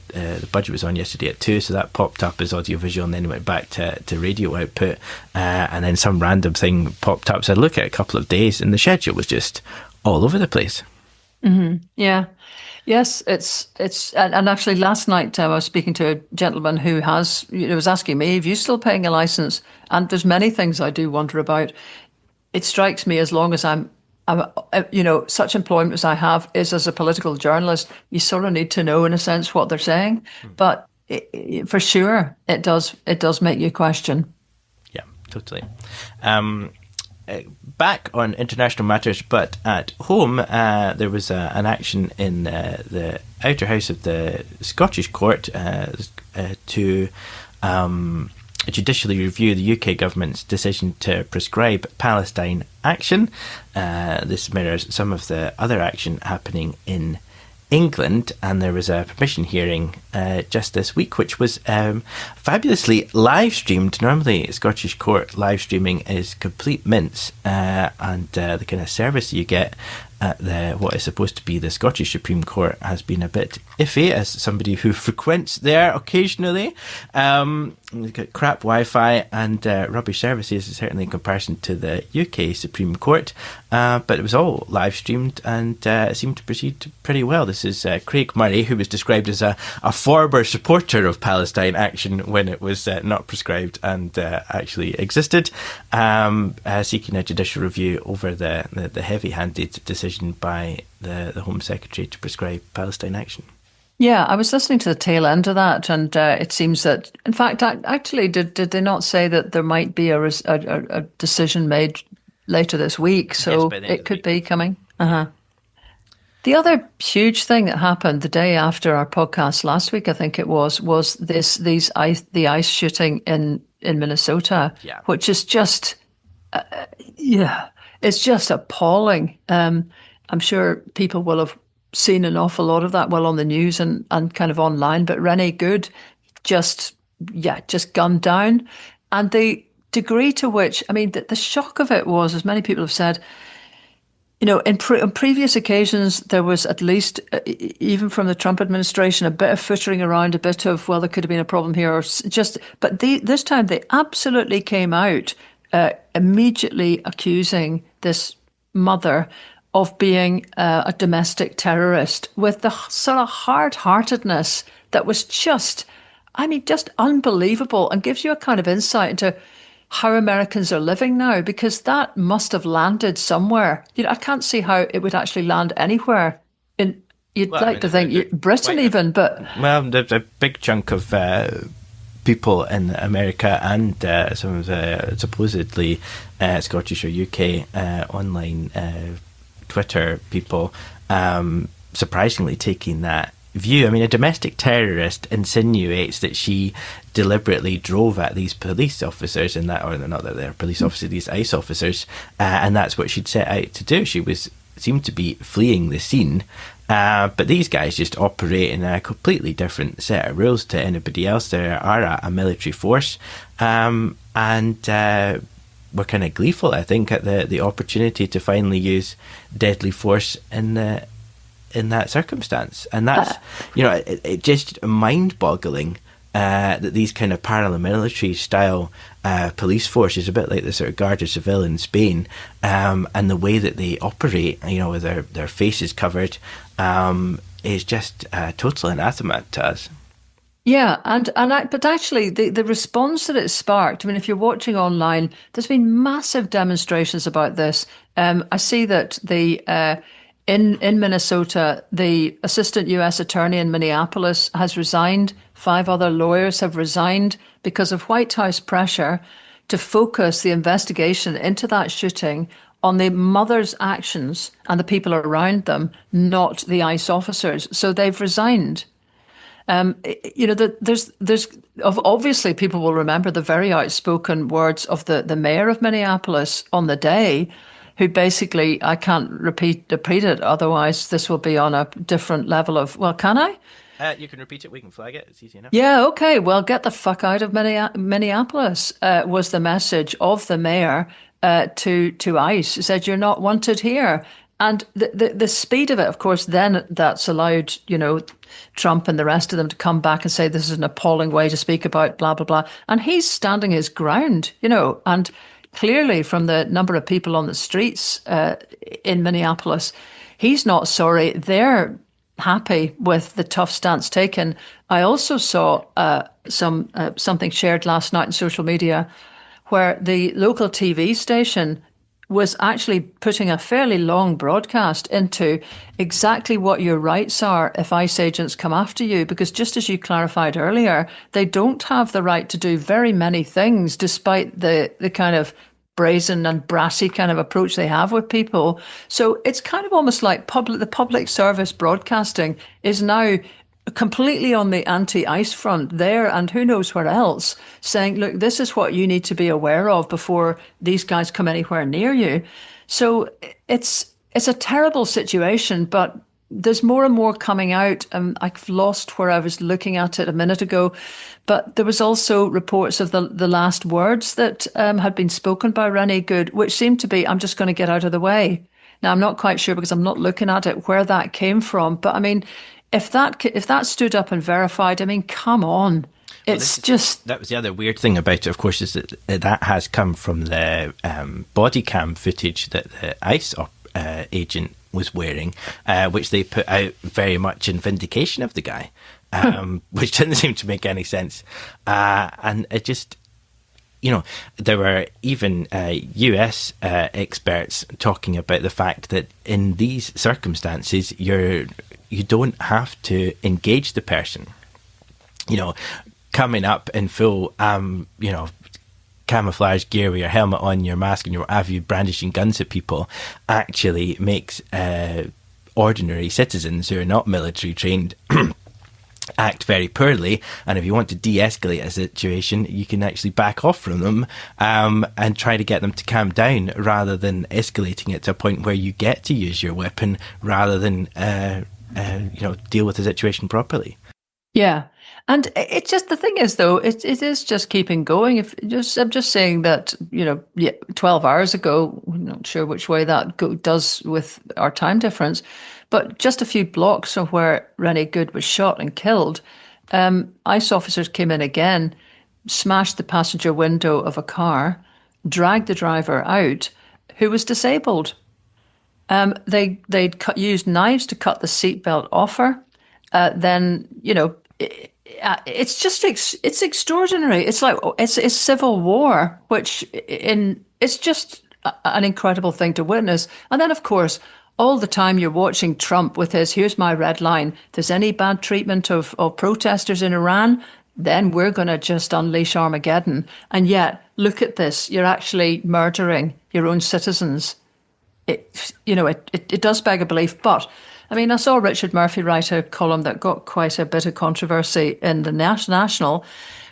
budget was on yesterday at 2, so that popped up as audiovisual and then went back to radio output, and then some random thing popped up. So I look at a couple of days and the schedule was just all over the place. Mm-hmm. Yeah. Yes, it's and actually last night I was speaking to a gentleman who was asking me, "Are you still paying a license?" And there's many things I do wonder about. It strikes me, as long as I'm such employment as I have is as a political journalist, you sort of need to know in a sense what they're saying. But for sure, it does make you question. Yeah, totally. Back on international matters, but at home, there was an action in the outer house of the Scottish court to judicially review the UK government's decision to prescribe Palestine action. This mirrors some of the other action happening in England, and there was a permission hearing just this week, which was fabulously live streamed. Normally, Scottish court live streaming is complete mince, and the kind of service you get at what is supposed to be the Scottish Supreme Court has been a bit iffy, as somebody who frequents there occasionally. We've got crap Wi-Fi and rubbish services, certainly in comparison to the UK Supreme Court, but it was all live streamed and it seemed to proceed pretty well. This is Craig Murray, who was described as a former supporter of Palestine action when it was not prescribed and actually existed, seeking a judicial review over the heavy-handed decision by the Home Secretary to prescribe Palestine action. Yeah, I was listening to the tail end of that, and it seems that, in fact, actually, did they not say that there might be a decision made later this week? So yes, it could be coming. Uh-huh. The other huge thing that happened the day after our podcast last week, I think it was the ice shooting in Minnesota, which is just, it's just appalling. I'm sure people will have seen an awful lot of that, well, on the news and kind of online, but Rennie Good just gunned down. And the degree to which, I mean, the shock of it was, as many people have said, on previous occasions, there was at least, even from the Trump administration, a bit of footering around, a bit of, well, there could have been a problem here, but this time they absolutely came out immediately accusing this mother of being a domestic terrorist, with the sort of hard-heartedness that was just unbelievable, and gives you a kind of insight into how Americans are living now, because that must have landed somewhere. I can't see how it would actually land anywhere. To think Britain even, but... Well, there's a big chunk of people in America and some of the supposedly Scottish or UK online Twitter people surprisingly taking that view. I mean, a domestic terrorist insinuates that she deliberately drove at these police officers, and not that they're police officers, these ICE officers, and that's what she'd set out to do. She seemed to be fleeing the scene, but these guys just operate in a completely different set of rules to anybody else. They are a military force, and we're kind of gleeful, I think, at the opportunity to finally use deadly force in that circumstance. And that's, it just mind-boggling that these kind of paramilitary style police forces, a bit like the sort of Guardia Civil in Spain, and the way that they operate, with their faces covered, is just total anathema to us. Yeah, but actually, the response that it sparked, I mean, if you're watching online, there's been massive demonstrations about this. I see that in Minnesota, the assistant U.S. attorney in Minneapolis has resigned. 5 other lawyers have resigned because of White House pressure to focus the investigation into that shooting on the mother's actions and the people around them, not the ICE officers. So they've resigned. There's obviously people will remember the very outspoken words of the mayor of Minneapolis on the day, who basically, I can't repeat it, otherwise this will be on a different level of, well, can I? You can repeat it. We can flag it. It's easy enough. Yeah, okay. Well, get the fuck out of Minneapolis, was the message of the mayor to ICE. He said, you're not wanted here. And the speed of it, of course, then that's allowed, Trump and the rest of them to come back and say this is an appalling way to speak about blah, blah, blah. And he's standing his ground, and clearly from the number of people on the streets in Minneapolis, he's not sorry. They're happy with the tough stance taken. I also saw something shared last night on social media where the local TV station was actually putting a fairly long broadcast into exactly what your rights are if ICE agents come after you, because just as you clarified earlier, they don't have the right to do very many things despite the kind of brazen and brassy kind of approach they have with people. So it's kind of almost like the public service broadcasting is now completely on the anti-ICE front there, and who knows where else, saying, look, this is what you need to be aware of before these guys come anywhere near you. So it's a terrible situation, but there's more and more coming out. I've lost where I was looking at it a minute ago, but there was also reports of the last words that had been spoken by Rennie Good, which seemed to be, I'm just going to get out of the way. Now, I'm not quite sure because I'm not looking at it where that came from, but I mean, if that stood up and verified, I mean, come on. It's just... That was the other weird thing about it, of course, is that has come from the body cam footage that the ICE agent was wearing, which they put out very much in vindication of the guy, which didn't seem to make any sense. And it just... there were even US experts talking about the fact that in these circumstances, you don't have to engage the person. Coming up in full, camouflage gear with your helmet on, your mask, and your you brandishing guns at people actually makes ordinary citizens who are not military trained act very poorly. And if you want to de-escalate a situation, you can actually back off from them and try to get them to calm down rather than escalating it to a point where you get to use your weapon rather than deal with the situation properly. Yeah. And it's just, the thing is, though, it is just keeping going. I'm just saying that, 12 hours ago, I'm not sure which way that does with our time difference, but just a few blocks from where Rennie Good was shot and killed, ICE officers came in again, smashed the passenger window of a car, dragged the driver out, who was disabled. They'd used knives to cut the seatbelt off her. Then, it's just, it's extraordinary. It's like, it's civil war, it's just an incredible thing to witness. And then, of course, all the time you're watching Trump with his, here's my red line. If there's any bad treatment of protesters in Iran, then we're going to just unleash Armageddon. And yet, look at this. You're actually murdering your own citizens. It does beg a belief. But, I mean, I saw Richard Murphy write a column that got quite a bit of controversy in the National,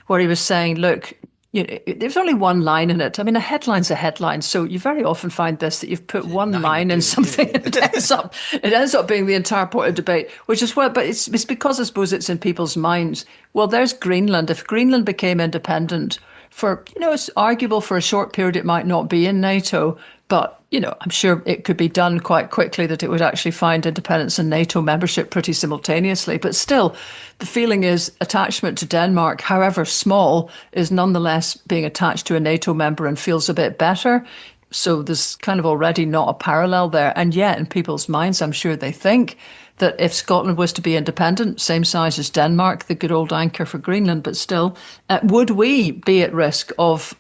where he was saying, look, there's only one line in it. I mean, a headline's a headline. So you very often find this, that you've put one line in something and it ends up being the entire point of debate, which is but it's because I suppose it's in people's minds. Well, there's Greenland. If Greenland became independent it's arguable for a short period it might not be in NATO, but, I'm sure it could be done quite quickly that it would actually find independence and NATO membership pretty simultaneously. But still, the feeling is attachment to Denmark, however small, is nonetheless being attached to a NATO member and feels a bit better. So there's kind of already not a parallel there. And yet, in people's minds, I'm sure they think that if Scotland was to be independent, same size as Denmark, the good old anchor for Greenland, but still, would we be at risk of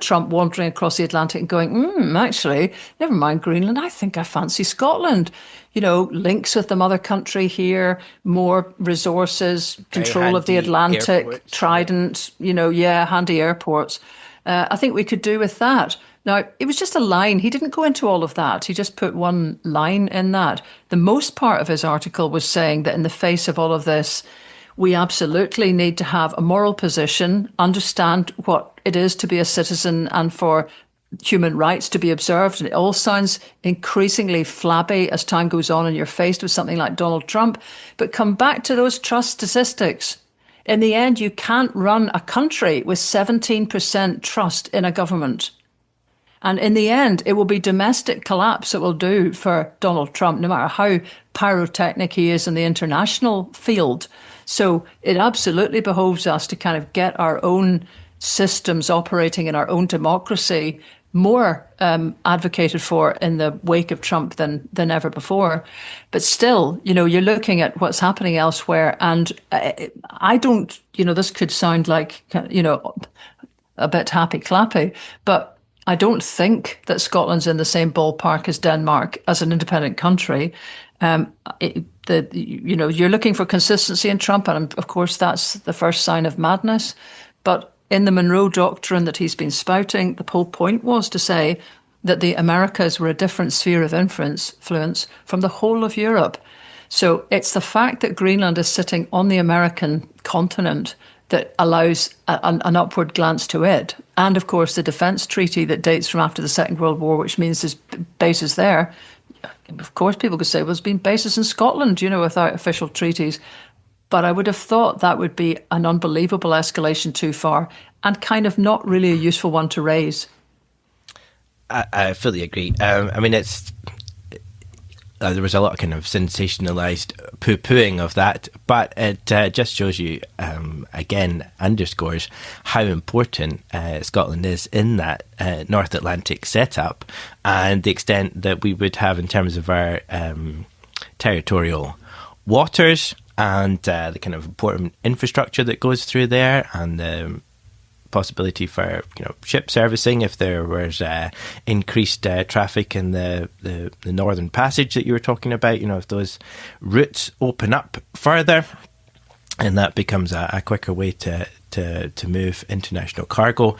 Trump wandering across the Atlantic and going, actually, never mind Greenland, I think I fancy Scotland. Links with the mother country here, more resources, control of the Atlantic, airports, Trident, handy airports. I think we could do with that. Now, it was just a line. He didn't go into all of that. He just put one line in that. The most part of his article was saying that in the face of all of this, we absolutely need to have a moral position, understand what it is to be a citizen and for human rights to be observed. And it all sounds increasingly flabby as time goes on and you're faced with something like Donald Trump. But come back to those trust statistics. In the end, you can't run a country with 17% trust in a government. And in the end, it will be domestic collapse that will do for Donald Trump, no matter how pyrotechnic he is in the international field. So it absolutely behoves us to kind of get our own systems operating in our own democracy more advocated for in the wake of Trump than ever before. But still, you're looking at what's happening elsewhere. And I don't, this could sound like, a bit happy clappy, but I don't think that Scotland's in the same ballpark as Denmark as an independent country. You're looking for consistency in Trump, and of course that's the first sign of madness. But in the Monroe Doctrine that he's been spouting, the whole point was to say that the Americas were a different sphere of influence from the whole of Europe. So it's the fact that Greenland is sitting on the American continent that allows an upward glance to it. And of course, the defence treaty that dates from after the Second World War, which means there's bases there. Of course, people could say, well, there's been bases in Scotland, without official treaties. But I would have thought that would be an unbelievable escalation too far and kind of not really a useful one to raise. I fully agree. There was a lot of kind of sensationalised poo-pooing of that, but it just shows you, again, underscores how important Scotland is in that North Atlantic setup and the extent that we would have in terms of our territorial waters and the kind of important infrastructure that goes through there and the possibility for ship servicing if there was increased traffic in the Northern Passage that you were talking about. If those routes open up further, and that becomes a quicker way to move international cargo,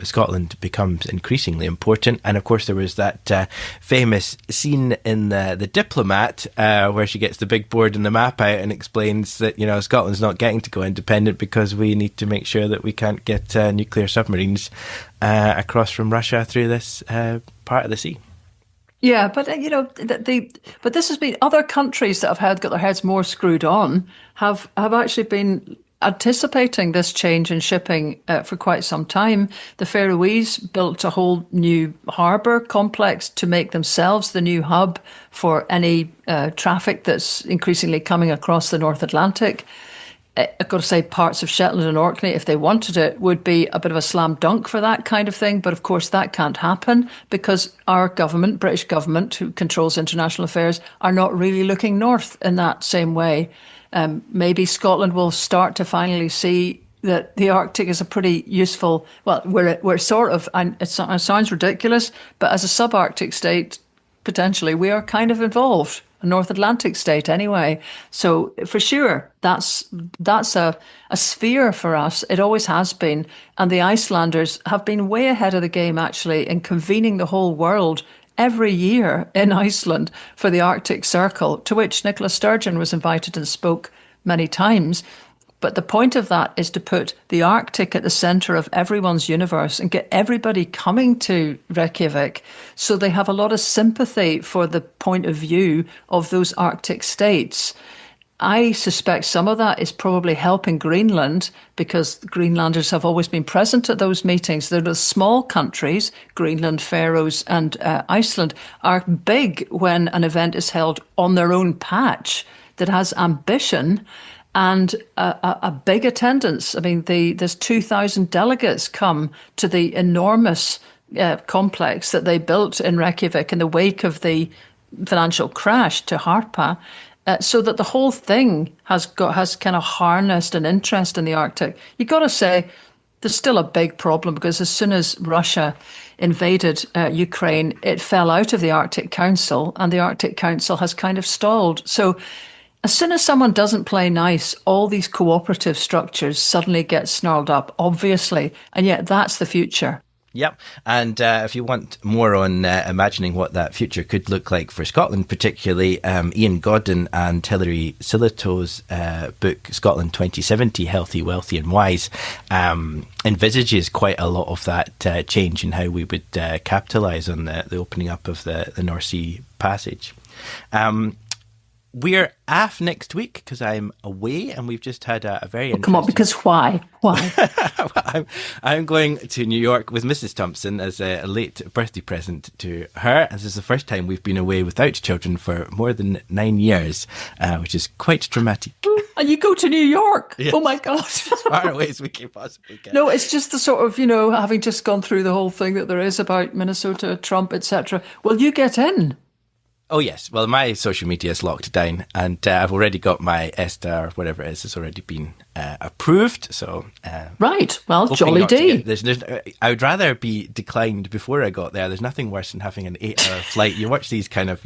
Scotland becomes increasingly important. And of course, there was that famous scene in the Diplomat where she gets the big board and the map out and explains that Scotland's not getting to go independent because we need to make sure that we can't get nuclear submarines across from Russia through this part of the sea. Yeah, but but this has been other countries that have got their heads more screwed on have actually been anticipating this change in shipping for quite some time. The Faroese built a whole new harbour complex to make themselves the new hub for any traffic that's increasingly coming across the North Atlantic. I've got to say, parts of Shetland and Orkney, if they wanted it, would be a bit of a slam dunk for that kind of thing. But of course, that can't happen because our government, British government, who controls international affairs, are not really looking north in that same way. Maybe Scotland will start to finally see that the Arctic is a pretty useful, well, we're sort of, and it sounds ridiculous, but as a subarctic state, potentially, we are kind of involved. A North Atlantic state anyway. So for sure, that's a sphere for us. It always has been. And the Icelanders have been way ahead of the game, actually, in convening the whole world every year in Iceland for the Arctic Circle, to which Nicola Sturgeon was invited and spoke many times. But the point of that is to put the Arctic at the centre of everyone's universe and get everybody coming to Reykjavik so they have a lot of sympathy for the point of view of those Arctic states. I suspect some of that is probably helping Greenland because Greenlanders have always been present at those meetings. They're the small countries, Greenland, Faroes and Iceland, are big when an event is held on their own patch that has ambition and a big attendance. I mean, there's 2,000 delegates come to the enormous complex that they built in Reykjavik in the wake of the financial crash to Harpa, so that the whole thing has kind of harnessed an interest in the Arctic. You've got to say there's still a big problem because as soon as Russia invaded Ukraine, it fell out of the Arctic Council, and the Arctic Council has kind of stalled. So As soon as someone doesn't play nice, all these cooperative structures suddenly get snarled up, obviously, and yet that's the future. Yep. And if you want more on imagining what that future could look like for Scotland, particularly Ian Godden and Hilary Silito's book, Scotland 2070, Healthy, Wealthy and Wise, envisages quite a lot of that change in how we would capitalise on the opening up of the North Sea Passage. We're off next week because I'm away, and we've just had a very interesting... Come on, because why? I'm going to New York with Mrs. Thompson as a late birthday present to her. This is the first time we've been away without children for more than 9 years, which is quite dramatic. And you go to New York? Yes. Oh my God. As far away as we can possibly get. No, it's just the sort of, having just gone through the whole thing that there is about Minnesota, Trump, etc. Will you get in? Oh, yes. Well, my social media is locked down, and I've already got my ESTA or whatever it is. It's already been approved. So, right. Well, jolly D. I would rather be declined before I got there. There's nothing worse than having an 8-hour flight. You watch these kind of,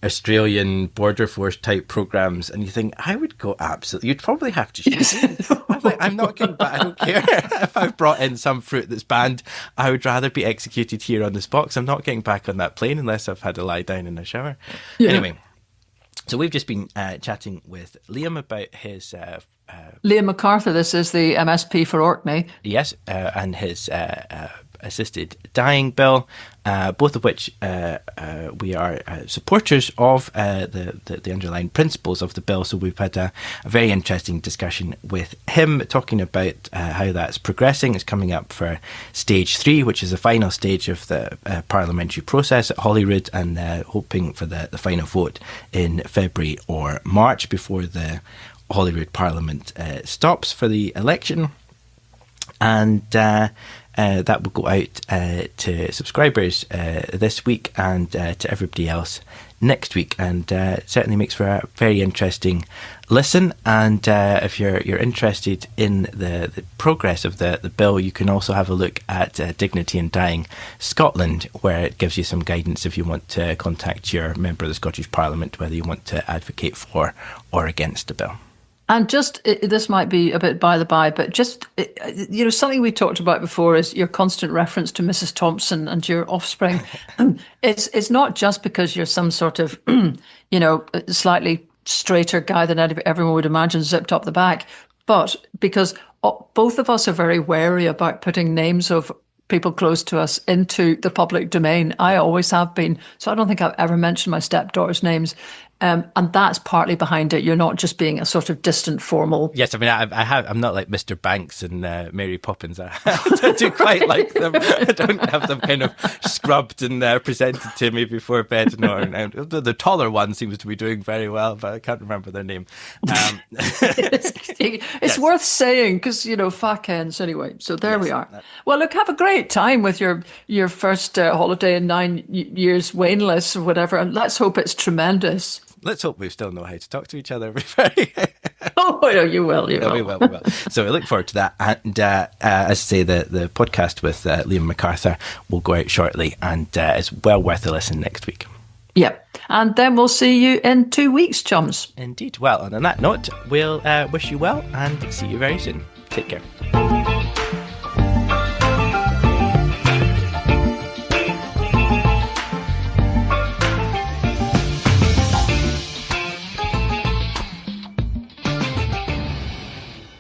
Australian border force type programs, and you think, I would go absolutely. You'd probably have to shoot. I'm not getting back. I don't care if I've brought in some fruit that's banned. I would rather be executed here on the spot, because I'm not getting back on that plane unless I've had to lie down in a shower. Yeah. Anyway, so we've just been chatting with Liam about his... Liam MacArthur, this is the MSP for Orkney. Yes, and his assisted dying bill, both of which we are supporters of the underlying principles of the bill. So we've had a very interesting discussion with him, talking about how that's progressing. It's coming up for stage 3, which is the final stage of the parliamentary process at Holyrood, and hoping for the final vote in February or March before the Holyrood Parliament stops for the election. And that will go out to subscribers this week, and to everybody else next week, and it certainly makes for a very interesting listen. And if you're interested in the progress of the bill, you can also have a look at Dignity in Dying Scotland, where it gives you some guidance if you want to contact your member of the Scottish Parliament, whether you want to advocate for or against the bill. And just, this might be a bit by the by, but just, something we talked about before is your constant reference to Mrs. Thompson and your offspring. It's not just because you're some sort of, slightly straighter guy than everyone would imagine, zipped up the back, but because both of us are very wary about putting names of people close to us into the public domain. I always have been. So I don't think I've ever mentioned my stepdaughter's names. And that's partly behind it. You're not just being a sort of distant formal. Yes, I mean, I'm not like Mr. Banks and Mary Poppins. I do quite like them. I don't have them kind of scrubbed and presented to me before bed. No, the taller one seems to be doing very well, but I can't remember their name. It's worth saying because, fat Kens anyway. So there we are. Well, look, have a great time with your first holiday in 9 years, Waneless or whatever. And let's hope it's tremendous. Let's hope we still know how to talk to each other. Oh, you will. We will. So we look forward to that. And as I say, the podcast with Liam MacArthur will go out shortly, and it's well worth a listen next week. Yep. And then we'll see you in 2 weeks, chums. Indeed. Well, and on that note, we'll wish you well and see you very soon. Take care.